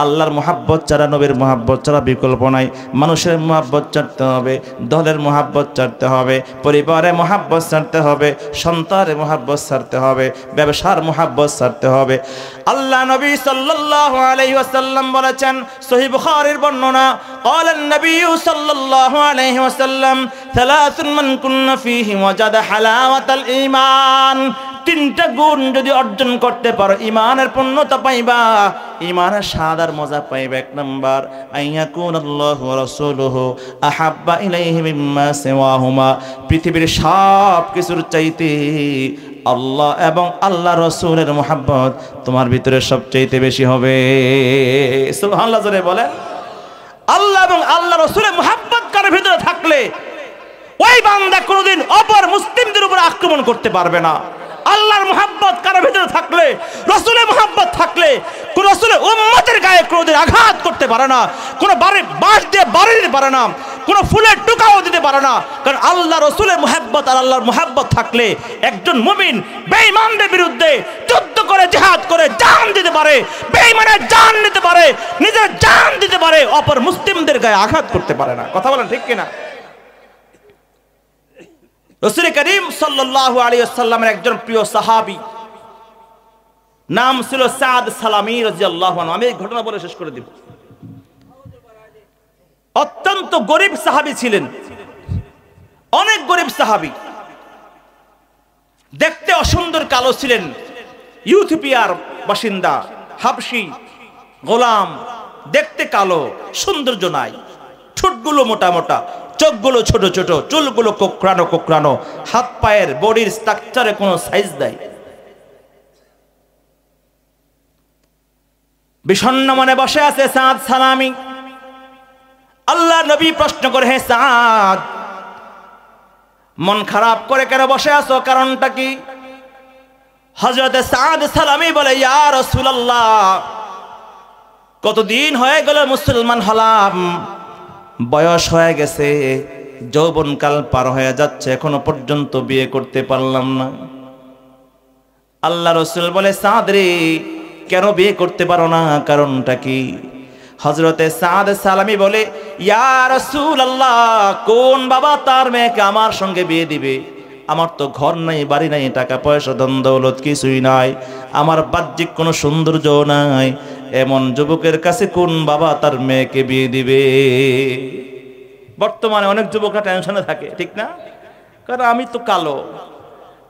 আল্লাহর মুহাব্বত ছাড়া, নবীর মুহাব্বত ছাড়া বিকল্প নাই। মানুষের মুহাব্বত ছাড়তে হবে, দলের মুহাব্বত ছাড়তে হবে, পরিবারের মুহাব্বত ছাড়তে হবে, সন্তানের মুহাব্বত ছাড়তে হবে, ব্যবসার মুহাব্বত ছাড়তে হবে। আল্লাহ নবী সাল্লাল্লাহু আলাইহি ওয়াসাল্লাম বলেছেন, সহিহ বুখারীর বর্ণনা, قال النبي صلى الله عليه وسلم ثلاث من كن فيه وجد حلاوة الإيمان। তিনটা গুণ যদি অর্জন করতে পারো, ইমানের পূর্ণতা পাইবা, ইমানের স্বাদ আর মজা পাইবা। এক নাম্বার, আইয়াকুনাল্লাহু ওয়া রাসূলুহু আহাব্বা ইলাইহি মিম্মা সিওয়াহুমা, পৃথিবীর সব কিছুর চাইতে আল্লাহ এবং আল্লাহ রাসূলের মুহাব্বত তোমার ভিতরে সবচেয়ে বেশি হবে। সুবহানাল্লাহ জোরে বলেন। আল্লাহ এবং আল্লাহ রাসূলের মুহাব্বত কারো ভিতরে থাকলে ওই বান্দা কোনোদিন অপর মুসলিমদের উপর আক্রমণ করতে পারবে না। আল্লাহর মুহাব্বত কারো ভিতরে থাকলে, রাসূলের মুহাব্বত থাকলে কোন রাসূলের উম্মতের গায়ে কোনোদিন আঘাত করতে পারে না, কোন বাঁশ দিয়ে বাড়ি দিতে পারে না, কোন ফুলের টুকাও দিতে পারে না। কারণ আল্লাহ রাসূলের মুহাব্বত আর আল্লাহর মুহাব্বত থাকলে একজন মুমিন বেঈমানদের বিরুদ্ধে যুদ্ধ করে, জিহাদ করে জান দিতে পারে, বেঈমানের জান নিতে পারে, নিজের জান দিতে পারে, অপর মুসলিমদের গায়ে আঘাত করতে পারে না। কথা বলেন ঠিক কিনা? রাসূল করিম সাল্লাল্লাহু আলাইহি ওয়াসাল্লামের একজন প্রিয় সাহাবী, নাম ছিল সাদ সালামী রাদিয়াল্লাহু আনহু। আমি এই ঘটনা বলে শেষ করে দিব। অত্যন্ত গরিব সাহাবী ছিলেন, অনেক গরিব সাহাবী, দেখতে অসুন্দর কালো ছিলেন, ইথিওপিয়ার বাসিন্দা, হাবশী গোলাম, দেখতে কালো, সৌন্দর্য নাই, ঠোঁটগুলো মোটা মোটা, চোখগুলো ছোট ছোট, চুলগুলো কোকড়ানো কোকড়ানো, হাত পায়ের বডির স্ট্রাকচারে কোনো সাইজ নাই। বিষণ্ণ মনে বসে আছে সাদ সালামী। আল্লাহ নবী প্রশ্ন করে, হে সাদ, মন খারাপ করে কেন বসে আছো, কারণটা কি? হযরত সাদ সালামী বলে, ইয়া রাসূলুল্লাহ, কতদিন হয়ে গেল মুসলমান হলাম, বয়স হয়ে গেছে, যৌবনকাল পার হয়ে যাচ্ছে, এখনো পর্যন্ত বিয়ে করতে পারলাম না। আল্লাহ রসুল বলে, সাদ রে, কেন বিয়ে করতে পারো না, কারণটা কি? হযরতে সাদ সালামি বলে, ইয়া রাসূলুল্লাহ, কোন বাবা তার মেয়েকে আমার সঙ্গে বিয়ে দিবে? আমার তো ঘর নাই, বাড়ি নাই, টাকা পয়সা ধন দৌলত কিছুই নাই, আমার বাহ্যিক কোনো সৌন্দর্য নাই, এমন যুবকের কাছে কোন বাবা তার মেয়েকে বিয়ে দিবে? বর্তমানে অনেক যুবকরা টেনশনে থাকে, ঠিক না? কারণ আমি তো কালো,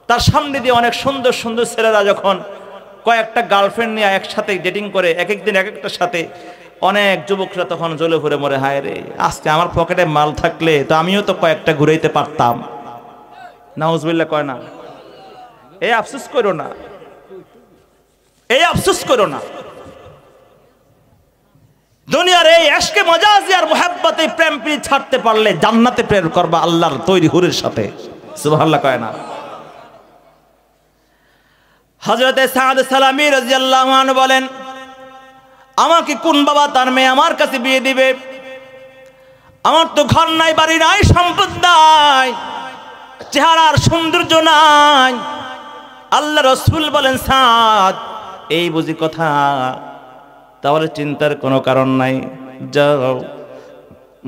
তার সামনে দিয়ে অনেক সুন্দর সুন্দর ছেলেরা যখন কয়েকটা গার্লফ্রেন্ড নিয়ে একসাথে ডেটিং করে, এক একদিন এক একটার সাথে, অনেক যুবকরা তখন জ্বলে ঘুরে মরে, হায় রে, আজকে আমার পকেটে মাল থাকলে তো আমিও তো কয়েকটা ঘুরাইতে পারতাম। নাউজুবিল্লাহ কয় না? এই আফসোস করো না, এই আফসোস করো না। দুনিয়ার এই ইশকে মজাজি আর মুহাব্বতে প্রেম প্রীতি ছাড়তে পারলে জান্নাতে প্রেম করবা আল্লাহর তৈরি হুরের সাথে। সুবহানাল্লাহ কয় না? হযরতে সাদ সালামি রাদিয়াল্লাহু আনহু বলেন, আমাকে কোন বাবা তার মেয়ে আমার কাছে বিয়ে দিবে? আমার তো ঘর নাই, বাড়ি নাই, সম্পদ নাই, চেহারার সৌন্দর্য নাই। আল্লাহ রসুল বলেন, সাদ, এই বুঝি কথা? তাহলে চিন্তার কোনো কারণ নাই, যাও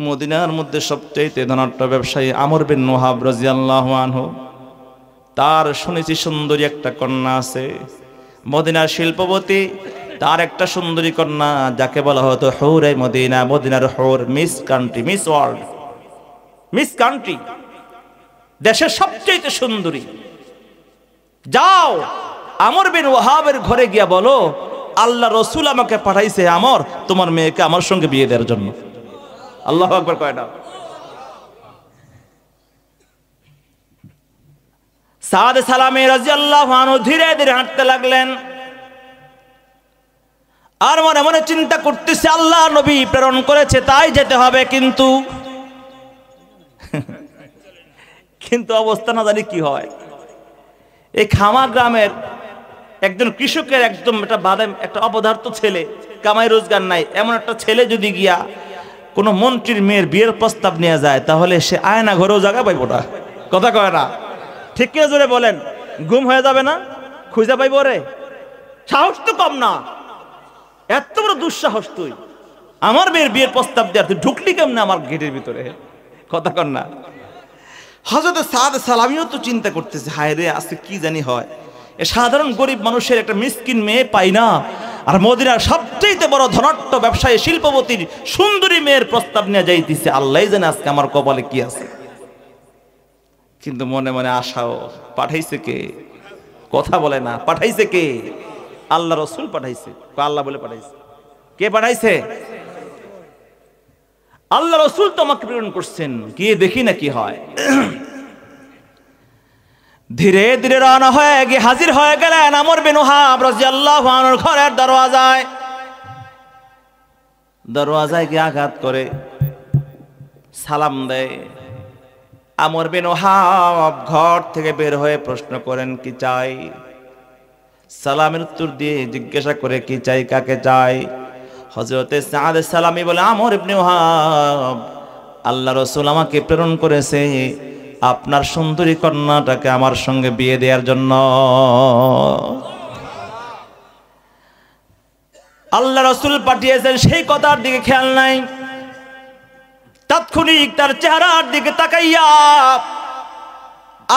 মদিনার মধ্যে সবচেয়ে ধনাঢ্য ব্যবসায়ী আমর বিন ওয়াহাব রাদিয়াল্লাহু আনহু, তার শুনেছি সুন্দরী একটা কন্যা আছে, মদিনার শিল্পপতি, তার একটা সুন্দরী কন্যা যাকে বলা হতো হৌরে মদিনা, মদিনার হৌর, miss country, miss world, miss country, দেশের সবচেয়ে সুন্দরী। যাও আমর বিন ওয়াহাবের ঘরে গিয়া বলো, আল্লাহ রসুল আমাকে পাঠাইছে আমর, তোমার মেয়েকে আমার সঙ্গে বিয়ে দেওয়ার জন্য। আল্লাহু আকবার কয় না? সাদ সালামি রাদিয়াল্লাহু আনহু ধীরে ধীরে হাঁটতে লাগলেন, আর মনে মনে চিন্তা করতেছে, আল্লাহ নবী প্রেরণ করেছে তাই যেতে হবে, কিন্তু কিন্তু অবস্থা না জানি কি হয়। এই খামা গ্রামের একজন কৃষকের একদম একটা বাদাম, একটা অপদার্থ ছেলে, কামাই রোজগার নাই, এমন একটা ছেলে যদি গিয়া কোনো মন্ত্রীর মেয়ের বিয়ের প্রস্তাব নিয়ে যায়, তাহলে সে আয়না ঘরেও জায়গা পাইব না। কথা কয় না? ঠিক কে জোরে বলেন? গুম হয়ে যাবে না? খুঁজে পাইব রে? সাহস তো কম না, এত বড় দুঃসাহস তুই আমার মেয়ের বিয়ের প্রস্তাব দেওয়ার, তুই ঢুকলি কেমনে আমার গেটের ভিতরে? কথা কর না? হযরত সাদ সালামিও তো চিন্তা করতেছে, হায় রে, আজকে কি জানি হয়, এ সাধারণ গরিব মানুষের একটা মিসকিন মেয়ে পাই না, আর মদিনার সবচেয়ে বড় ধনাঢ্য ব্যবসায়ী শিল্পপতির সুন্দরী মেয়ের প্রস্তাব নিয়ে যাইতেছে, আল্লাহই জানে আজকে আমার কপালে কি আছে। কিন্তু মনে মনে আশাও, পাঠাইছে কে? কথা বলে না, পাঠাইছে কে? আল্লাহ রসুল পাঠাইছে। আল্লাহ বলে পাঠাইছে? কে পাঠাইছে? আল্লাহ রসুল তোমাকে প্রেরণ করছেন, গিয়ে দেখি না কি হয়। ধীরে ধীরে রওনা হয়ে গিয়ে হাজির হয়ে গেলেন আমর বিন ওয়াহাব রাদিয়াল্লাহু আনহুর ঘরের দরওয়াজায়। দরওয়াজায় গিয়ে আঘাত করে সালাম দেয়। আমর বিন ওয়াহাব ঘর থেকে বের হয়ে প্রশ্ন করেন, কি চাই? সালামের উত্তর দিয়ে জিজ্ঞাসা করে, কি চাই, কাকে চাই? হযরতে সাদ সালামি বলে, আমর ইবনে ওয়াহাব, আল্লাহ রসুল আমাকে প্রেরণ করেছে আপনার সুন্দরী কন্যাটাকে আমার সঙ্গে বিয়ে দেওয়ার জন্য। আল্লাহ রসুল পাঠিয়েছেন, সেই কথার দিকে খেয়াল নাই। তাৎক্ষণিক তার চেহারার দিকে তাকাইয়া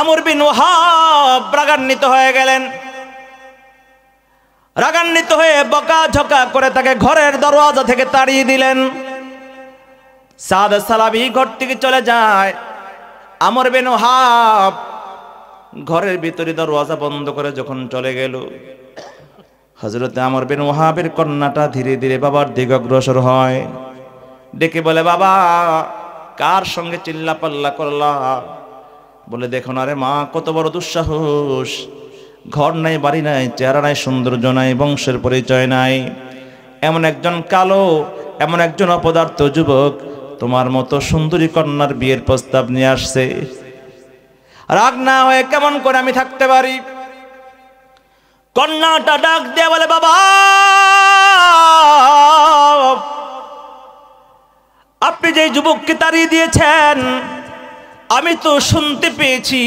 আমর বিন ওয়াহাব রাগান্বিত হয়ে গেলেন। রাগান্বিত হয়ে বকা ঝকা করে তাকে ঘরের দরওয়াজা থেকে তাড়িয়ে দিলেন। সাদ সালামি ঘর থেকে চলে যায়। আমর বিন ওয়াহাব ঘরের ভিতরে দরওয়াজা বন্ধ করে যখন চলে গেল, হযরতে আমর বিন ওয়াহাবের কন্যাটা ধীরে ধীরে বাবার দিকে অগ্রসর হয়। ডেকে বলে, বাবা, কার সঙ্গে চিল্লা পাল্লা করলা? বলে, দেখো না রে মা, কত বড় দুঃসাহস, ঘর নাই, বাড়ি নাই, চেহারা নাই, সৌন্দর্য নাই, বংশের পরিচয় নাই, এমন একজন কালো, এমন একজন অপদার্থ যুবক তোমার মতো সুন্দরী কন্যার বিয়ের প্রস্তাব নিয়ে আসছে। রাগ না হয়ে কেমন করে আমি থাকতে পারি? কন্যাটা ডাক দিয়ে বলে, বাবা, আপনি যে যুবককে তাড়িয়ে দিয়েছেন, আমি তো শুনতে পেয়েছি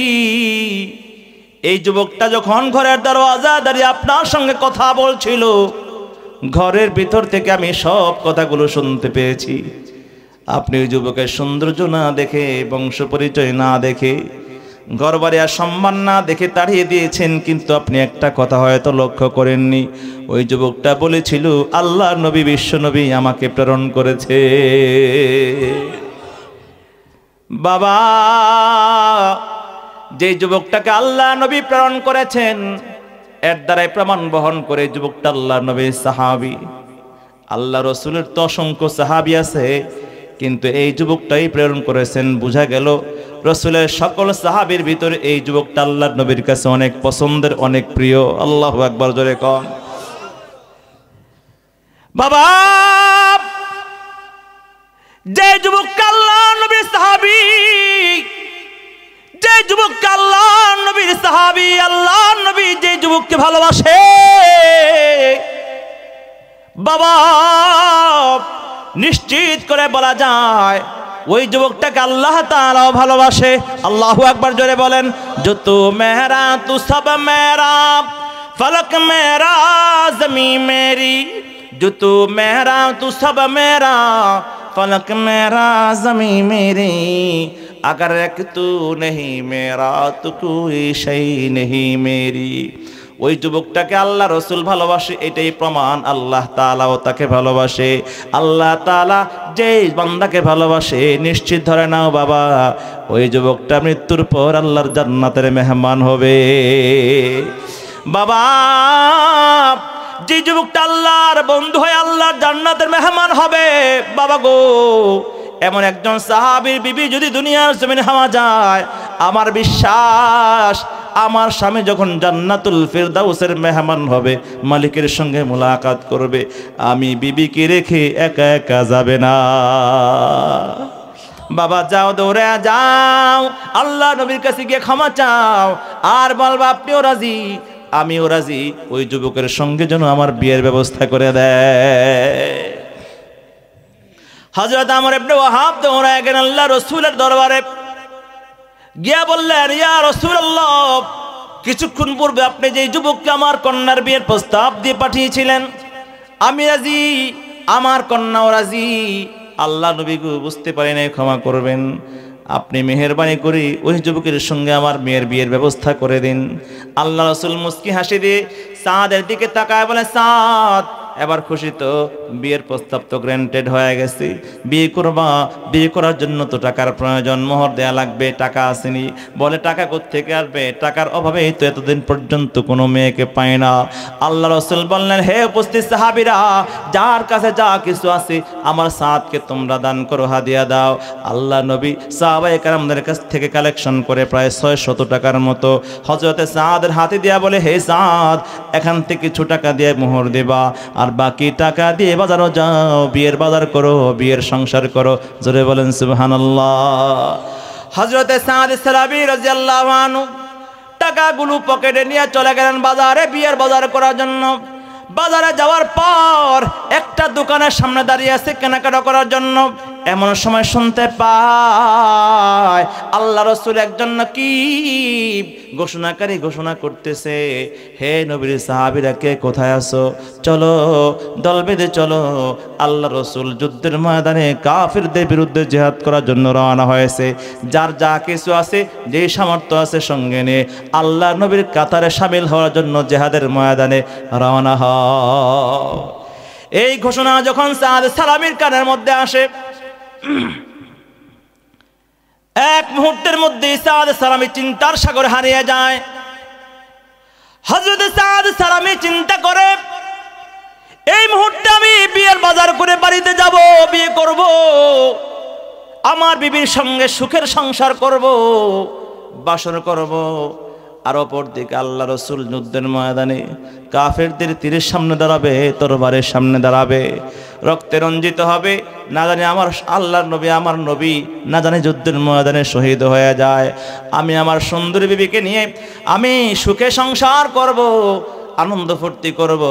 এই যুবকটা যখন ঘরের দরওয়াজা দাঁড়িয়ে আপনার সঙ্গে কথা বলছিল, ঘরের ভিতর থেকে আমি সব কথাগুলো শুনতে পেয়েছি। আপনি ওই যুবকের সৌন্দর্য না দেখে, বংশ পরিচয় না দেখে, ঘরবাড়ি আর সম্মান না দেখে তাড়িয়ে দিয়েছেন। কিন্তু আপনি একটা কথা হয়তো লক্ষ্য করেননি, ওই যুবকটা বলেছিল আল্লাহ নবী, বিশ্ব নবী আমাকে প্রেরণ করেছে। বাবা, যে যুবকটাকে আল্লাহ নবী প্রেরণ করেছেন, এর দ্বারাই প্রমাণ বহন করে যুবকটা আল্লাহ নবীর সাহাবী। আল্লাহ রসুলের তো অসংখ্য সাহাবী আছে, কিন্তু এই যুবকটাই প্রেরণ করেছেন। বোঝা গেল রসুলের সকল সাহাবীর ভিতরে এই যুবকটা আল্লাহ নবীর কাছে অনেক পছন্দের, অনেক প্রিয়। আল্লাহু আকবার, জোরে কন। বাবা, যে যুবকটা আল্লাহ নবীর সাহাবী, যে যুবকটা আল্লাহ নবীর সাহাবী, আল্লাহ নবী যে যুবককে ভালোবাসে, বাবা নিশ্চিত করে বলা যায় ওই যুবকটাকে আল্লাহ তাআলাও ভালোবাসে। আল্লাহু আকবার, জোরে বলেন। जो तू मेरा तू सब मेरा, फलक मेरा ज़मीन मेरी, जो तू मेरा तू सब मेरा, फलक मेरा ज़मीन मेरी, अगर एक तू नहीं मेरा तो कोई शय नहीं मेरी। ওই যুবকটাকে আল্লাহ রসুল ভালোবাসে, এটাই প্রমাণ আল্লাহ তাআলাও তাকে ভালোবাসে। আল্লাহ তাআলা যে বান্দাকে ভালোবাসে, নিশ্চিত ধরে নাও বাবা, ওই যুবকটা মৃত্যুর পর আল্লাহর জান্নাতের মেহমান হবে। বাবা, যে যুবকটা আল্লাহর বন্ধু হয়ে আল্লাহর জান্নাতের মেহমান হবে, বাবা গো, এমন একজন সাহাবীর বিবি যদি দুনিয়ার জমিনে হওয়া যায়, আমার বিশ্বাস আমার স্বামী যখন জান্নাতুল ফিরদাউসের মেহমান হবে, মালিকের সঙ্গে মুলাকাত করবে, আমি বিবিকে রেখে একা একা যাবে না। বাবা যাও, দৌড়ে যাও, আল্লাহ নবীর কাছে গিয়ে ক্ষমা চাও, আর বলবা আপনিও রাজি, আমিও রাজি, ওই যুবকের সঙ্গে যেন আমার বিয়ের ব্যবস্থা করে দেয়। হযরত আমর ইবনে ওয়াহাব দৌড়ায় গেলেন আল্লাহ রসুলের দরবারে, গিয়া বললেন ইয়া রাসূলুল্লাহ, কিছুক্ষণ পূর্বে আপনি যে যুবককে আমার কন্যার বিয়ের প্রস্তাব দিয়ে পাঠিয়েছিলেন, আমি রাজি, আমার কন্যাও রাজি। আল্লাহ নবী গো, বুঝতে পারি নাই, ক্ষমা করবেন, আপনি মেহেরবানি করে ওই যুবকের সঙ্গে আমার মেয়ের বিয়ের ব্যবস্থা করে দিন। আল্লাহ রাসূল মুস্কি হাসি দিয়ে সাদের দিকে তাকায় বলে, সাদ এবার খুশি তো, বিয়ের প্রস্তাব তো গ্র্যান্টেড হয়ে গেছে, বিয়ে করবা, বিয়ে করার জন্য তো টাকার প্রয়োজন, মোহর দেয়া লাগবে, টাকা আসেনি। বলে টাকা কোত্থেকে আসবে, টাকার অভাবেই তো এতদিন পর্যন্ত কোনো মেয়েকে পায় না। আল্লাহ রাসূল বললেন, হে উপস্থিত সাহাবীরা, যার কাছে যা কিছু আছে আমার সাদকে তোমরা দান করো, হাদিয়া দাও। আল্লাহ নবী সাহাবায়ে কেরামদের কাছ থেকে কালেকশন করে প্রায় 600 টাকার মতো হযরতে সাদের হাতে দিয়া বলে, হে সাদ, এখান থেকে কিছু টাকা দিয়ে মোহর দেবা, আর বাকি টাকা দিয়ে বাজারও যাও, বিয়ের বাজার করো, বিয়ের সংসার করো। জোরে বলেন সুবহানাল্লাহ। হযরতে সাদ সালাবী রাদিয়াল্লাহু আনহু টাকাগুলো পকেটে নিয়ে চলে গেলেন বাজারে বিয়ের বাজার করার জন্য। বাজারে যাওয়ার পর একটা দোকানের সামনে দাঁড়িয়ে আছে কেনাকাটা করার জন্য। এমন সময় শুনতে পায় আল্লাহ রাসূল একজন নাকিব ঘোষণাকারী ঘোষণা করতেছে, হে নবীর সাহাবীরা, কে কোথায় আছো, চলো দল বেঁধে চলো, আল্লাহ রাসূল যুদ্ধের ময়দানে কাফিরদের বিরুদ্ধে জিহাদ করার জন্য রওনা হয়েছে। যার যা কিছু আছে, যে সামর্থ্য আছে সঙ্গে নিয়ে আল্লাহ নবীর কাতারে শামিল হওয়ার জন্য জিহাদের ময়দানে রওনা হও। এই ঘোষণা যখন সাদ সালামীর কানের মধ্যে আসে, এক মুহূর্তের মধ্যে সাদ সালামী চিন্তার সাগরে হারিয়ে যায়। হযরত সাদ সালামী চিন্তা করে, এই মুহূর্তে আমি বিয়ের বাজার করে বাড়িতে যাব, বিয়ে করব, আমার বিবির সঙ্গে সুখের সংসার করব, বাসর করব। আর অপর দিকে আল্লাহ রাসূল যুদ্ধের ময়দানে কাফেরদের তীরের সামনে দাঁড়াবে, তরবারের সামনে দাঁড়াবে, রক্তে রঞ্জিত হবে। না জানি আমার আল্লাহর নবী, আমার নবী না জানি যুদ্ধের ময়দানে শহীদ হয়ে যায়। আমি আমার সুন্দরী বিবিকে নিয়ে আমি সুখে সংসার করব, আনন্দ ফুর্তি করব।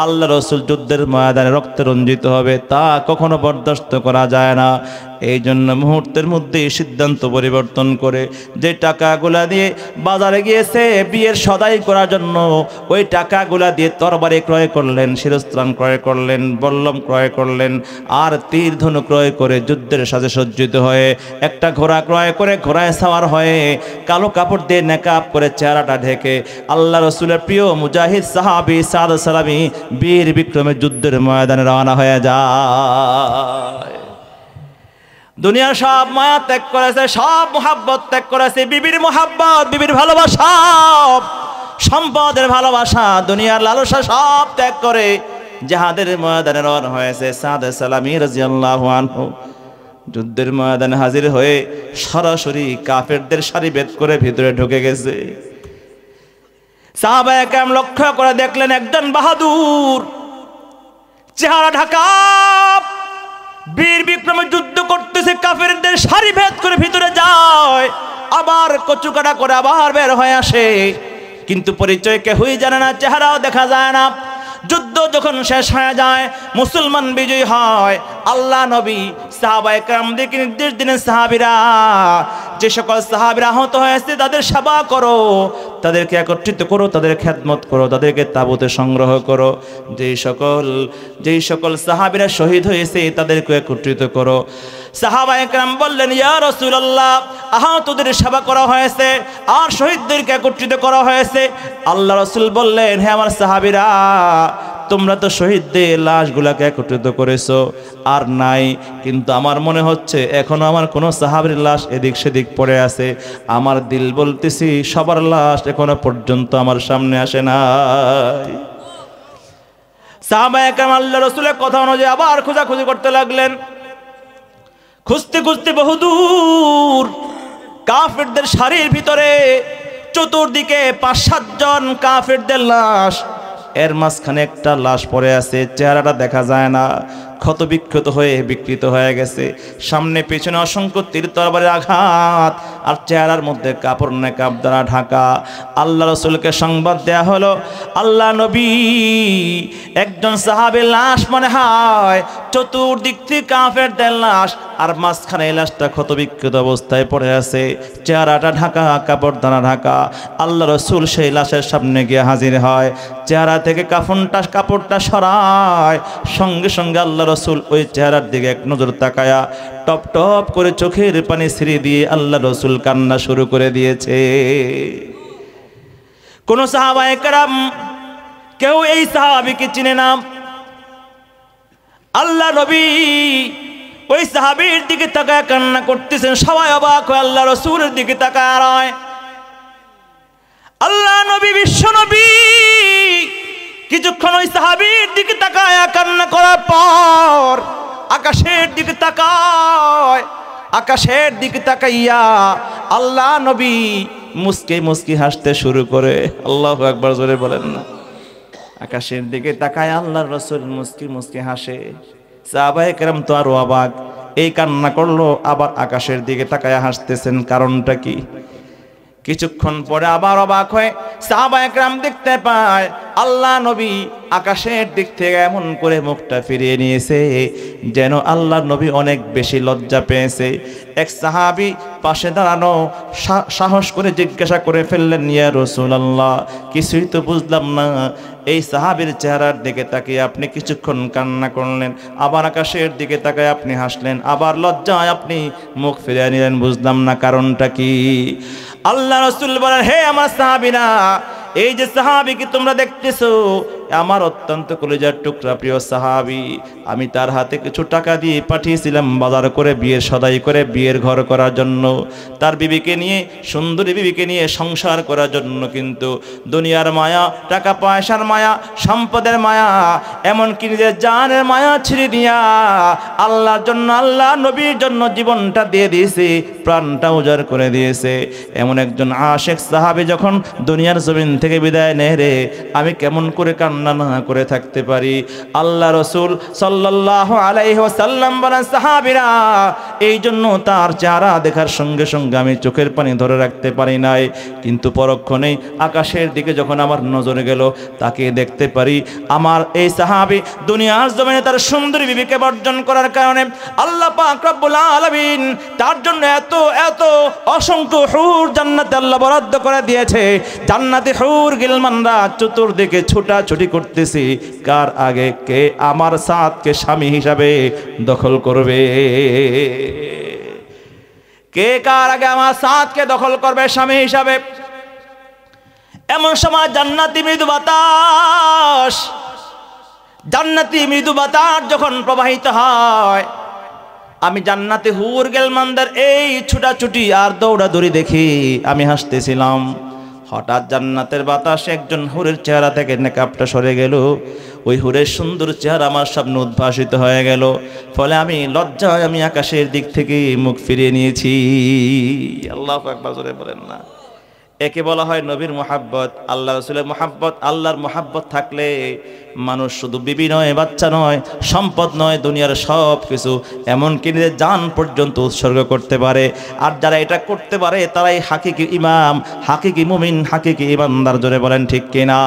আল্লাহ রাসূল যুদ্ধের ময়দানে রক্তে রঞ্জিত হবে, তা কখনো বরদাস্ত করা যায় না। এই জন্য মুহূর্তের মধ্যে সিদ্ধান্ত পরিবর্তন করে যে টাকাগুলা দিয়ে বাজারে গিয়েছে বিয়ের সদাই করার জন্য, ওই টাকাগুলা দিয়ে তরবারি ক্রয় করলেন, শিরস্ত্রাণ ক্রয় করলেন, বল্লম ক্রয় করলেন, আর তীর ধনু ক্রয় করে যুদ্ধের সাজে সজ্জিত হয়ে একটা ঘোড়া ক্রয় করে ঘোড়ায় সাওয়ার হয়ে কালো কাপড় দিয়ে নেকাব করে চেহারাটা ঢেকে আল্লাহ রসুলের প্রিয় মুজাহিদ সাহাবী সাদ সালামী বীর বিক্রমে যুদ্ধের ময়দানে রওনা হয়ে যায়। দুনিয়ার সব মায়া ত্যাগ করেছে, সব মোহাব্বত ত্যাগ করেছে, বিবির মোহাব্বত, বিবির ভালোবাসা, সম্পদের ভালোবাসা, দুনিয়ার লালসা সব ত্যাগ করে জিহাদের ময়দানে রওনা হয়েছে সাদ সালামী রাদিয়াল্লাহু আনহু। যুদ্ধের ময়দানে হাজির হয়ে সরাসরি কাফেরদের সারি ভেদ করে ভিতরে ঢুকে গেছে। সাহাবায়ে কেরাম লক্ষ্য করে দেখলেন একজন বাহাদুর চেহারা ঢাকা বীর বিক্রমে যুদ্ধ করতেছে, কাফেরদের সারি ভেদ করে ভিতরে যায়, আবার কচুকাটা করে আবার বের হয়ে আসে, কিন্তু পরিচয় কেউই জানে না, চেহারাও দেখা যায় না। যুদ্ধ যখন শেষ হয়ে যায়, মুসলমান বিজয়ী হয়, আল্লাহ নবী সাহাবায়ে কেরামদেরকে নির্দেশ দিলেন, সাহাবীরা, যে সকল সাহাবীরা আহত হয়েছে তাদের সেবা করো, তাদেরকে একত্রিত করো, তাদের খেদমত করো, তাদেরকে তাঁবুতে সংগ্রহ করো। যেই সকল সাহাবীরা শহীদ হয়েছে তাদেরকে একত্রিত করো। সাহাবায়ে কেরাম বললেন, ইয়া রাসূলুল্লাহ, আহতদের সেবা করা হয়েছে আর শহীদদেরকে একত্রিত করা হয়েছে। আল্লাহ রাসূল বললেন, হে আমার সাহাবীরা, তোমরা তো শহীদদের লাশগুলাকে একত্রিত করেছো আর নাই, কিন্তু আমার মনে হচ্ছে এখনো আমার কোনো সাহাবীর লাশ এদিক সেদিক পড়ে আছে। আমার দিল বলতেছি সবার লাশ এখনো পর্যন্ত আমার সামনে আসে নাই। সাহাবায়ে কেরাম আল্লাহ রাসূলের কথা অনুযায়ী আবার খোঁজাখুঁজি করতে লাগলেন। খুঁজতে খুঁজতে বহুদূর কাফেরদের সারির ভিতরে চতুর্দিকে ৫-৭ জন কাফেরদের লাশ, এর মাঝখানে একটা লাশ পড়ে আছে, চেহারাটা দেখা যায় না, ক্ষত বিক্ষত হয়ে বিকৃত হয়ে গেছে, সামনে পেছনে অসংখ্য তীর তরবারির আঘাত, আর চেহারার মধ্যে কাপড় নেকাব দ্বারা ঢাকা। আল্লাহ রাসূলকে সংবাদ দেয়া হলো, আল্লাহ নবী, একজন সাহাবীর লাশ মনে হয়, চতুর্দিক থেকে কাফেরদের লাশ, আর মাঝখানে এই লাশটা ক্ষত বিক্ষত অবস্থায় পড়ে আছে, চেহারাটা ঢাকা, কাপড় দ্বারা ঢাকা। আল্লাহ রাসূল সেই লাশের সামনে গিয়ে হাজির হয়, চেহারা থেকে কাপড়টা সরায়, সঙ্গে সঙ্গে আল্লাহ রাসূল ওই চেহারার দিকে এক নজর তাকায়া টপ টপ করে চোখের পানি ছিঁড়ে দিয়ে আল্লাহ রাসূল কান্না শুরু করে দিয়েছে। কোন সাহাবায়ে কেরাম কেউ এই সাহাবীকে চিনে না। আল্লাহ নবী ওই সাহাবীর দিকে তাকায় কান্না করতেছেন, সবাই অবাক হয়ে আল্লাহ রাসূলের দিকে তাকায় রয়। আল্লাহ নবী, বিশ্ব নবী কিছুক্ষণ ওই সাহাবীর দিকে তাকায় কান্না করার পর আকাশের দিকে তাকায়, আকাশের দিকে তাকাইয়া আল্লাহ নবী মুস্কি মুস্কি হাসতে শুরু করে। আল্লাহু আকবার, জোরে বলেন না। আকাশের দিকে তাকায় আল্লাহর রাসূল মুস্কি মুস্কি হাসে। সাহাবায়ে কেরাম তো আরো অবাক, এই কান্না করলো আবার আকাশের দিকে তাকায় হাসতেছেন, কারণটা কি? কিছুক্ষণ পরে আবার অবাক হয়ে সাহাবায়ে কেরাম দেখতে পায় আল্লাহ নবী আকাশের দিক থেকে এমন করে মুখটা ফিরিয়ে নিয়েছে যেন আল্লাহ নবী অনেক বেশি লজ্জা পেয়েছে। এক সাহাবী পাশে দাঁড়ানো সাহস করে জিজ্ঞাসা করে ফেললেন, ইয়া রাসূলুল্লাহ, কিছুই তো বুঝলাম না, এই সাহাবীর চেহারার দিকে তাকিয়ে আপনি কিছুক্ষণ কান্না করলেন, আবার আকাশের দিকে তাকায় আপনি হাসলেন, আবার লজ্জায় আপনি মুখ ফিরিয়ে নিলেন, বুঝলাম না কারণটা কি? আল্লাহ রাসূল বলেন, হে আমার সাহাবীরা, এই যে সাহাবীকে তোমরা দেখতেছো, আমার অত্যন্ত কলিজার টুকরা প্রিয় সাহাবী, আমি তার হাতে কিছু টাকা দিয়ে পাঠিয়েছিলাম বাজার করে বিয়ের সদাই করে বিয়ের ঘর করার জন্য, তার বিবিকে নিয়ে, সুন্দরী বিবিকে নিয়ে সংসার করার জন্য। কিন্তু দুনিয়ার মায়া, টাকা পয়সার মায়া, সম্পদের মায়া, এমনকি নিজের জানের মায়া ছেড়ে দিয়া আল্লাহর জন্য, আল্লাহ নবীর জন্য জীবনটা দিয়ে দিয়েছে, প্রাণটা উজাড় করে দিয়েছে। এমন একজন আশেক সাহাবী যখন দুনিয়ার জমিন থেকে বিদায় নেয় রে, আমি কেমন করে কান্না কান্না না করে থাকতে পারি। আল্লাহ রাসূল সাল্লাল্লাহু আলাইহি ওয়াসাল্লাম বলেন, সাহাবীরা, এই জন্য তার চেহারা দেখার সঙ্গে সঙ্গে আমি চোখের পানি ধরে রাখতে পারি নাই, কিন্তু পরক্ষণেই আকাশের দিকে যখন আমার নজরে গেল, তাকে দেখতে পারি। আমার এই সাহাবী দুনিয়ার জমিনে তার সুন্দরী বিবিকে বর্জন করার কারণে আল্লাহ পাক রব্বুল আলামিন তার জন্য এত এত অসংখ্য হুর জান্নাতে আল্লাহ বরাদ্দ করে দিয়েছে। জান্নাতে হুর গিলমানরা চতুর্দিকে ছুটাছুটি করতেছে, কার আগে কে আমার সাথকে স্বামী হিসাবে দখল করবে, কে কার আগে আমার সাথকে দখল করবে স্বামী হিসাবে। এমন সময় জান্নাতি মৃদু বাতাস, জান্নাতি মৃদু বাতাস যখন প্রবাহিত হয়, আমি জান্নাতে হুর গেলমানদের এই ছুটাছুটি আর দৌড়াদৌড়ি দেখি আমি হাসতেছিলাম। হঠাৎ জান্নাতের বাতাসে একজন হুরের চেহারা থেকে নেকাবটা সরে গেল। ওই হুরের সুন্দর চেহারা আমার সামনে উদ্ভাসিত হয়ে গেল। ফলে আমি লজ্জায় আমি আকাশের দিক থেকে মুখ ফিরিয়ে নিয়েছি। আল্লাহু আকবার, জোরে বলেন না। একে বলা হয় নবীর মুহাব্বত, আল্লাহ রাসূলের মুহাব্বত। আল্লাহর মুহাব্বত থাকলে মানুষ শুধু বিবি নয়, বাচ্চা নয়, সম্পদ নয়, দুনিয়ার সব কিছু এমনকি নিজের জান পর্যন্ত উৎসর্গ করতে পারে। আর যারা এটা করতে পারে তারাই হাকিকি ইমাম, হাকিকি মুমিন, হাকিকি ইমানদার। জোরে বলেন ঠিক কিনা?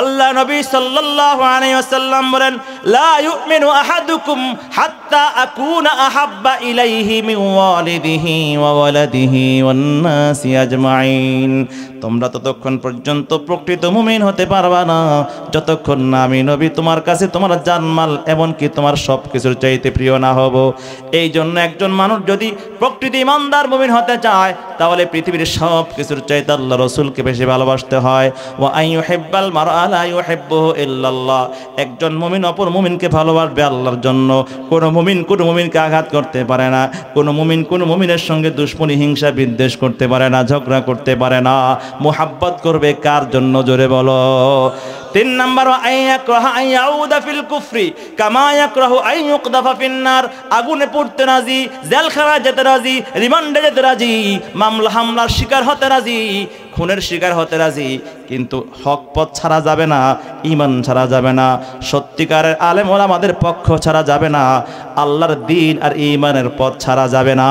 আল্লাহ নবী সাল্লাল্লাহু আলাইহি ওয়াসাল্লাম বলেন, লা ইউমিনু আহাদুকুম হাত্তা আকুনা আহাব্বা ইলাইহি মিন ওয়ালিদিহি ওয়া ওয়ালাদিহি ওয়ান নাসি আজমাইন। তোমরা ততক্ষণ পর্যন্ত প্রকৃত মুমিন হতে পারবা না যতক্ষণ না আমি নবী তোমার কাছে তোমার জানমাল এমনকি তোমার সব কিছুর চাইতে প্রিয় না হব। এই জন্য একজন মানুষ যদি প্রকৃত ইমানদার মুমিন হতে চায়, তাহলে পৃথিবীর সব কিছুর চাইতে আল্লাহ রাসূলকে বেশি ভালোবাসতে হয়। ওয়া আইয়ুহিব্বাল মারআ লা ইউহিব্বুহু ইল্লাল্লাহ। একজন মুমিন অপর মুমিনকে ভালোবাসবে আল্লাহর জন্য। কোনো মুমিন কোনো মুমিনকে আঘাত করতে পারে না, কোনো মুমিন কোনো মুমিনের সঙ্গে দুশমনী, হিংসা, বিদ্বেষ করতে পারে না, ঝগড়া করতে পারে না। মুহাব্বত করবে কার জন্য? জোরে বলো। 3 নাম্বার, আইয়াকরাহু আইয়াউদা ফিল কুফরি কামা ইয়াকরাহু আইয়ুকদাফা ফিন্নার। আগুনে পড়তে রাজি, জেলখানায় যেতে রাজি, রিমান্ডে যেতে রাজি, মামলা হামলার শিকার হতে রাজি, খুনের শিকার হতে রাজি, কিন্তু হক পথ ছাড়া যাবে না, ঈমান ছাড়া যাবে না, সত্যিকারের আলেম ওলামাদের পক্ষ ছাড়া যাবে না, আল্লাহর দ্বীন আর ঈমানের পথ ছাড়া যাবে না।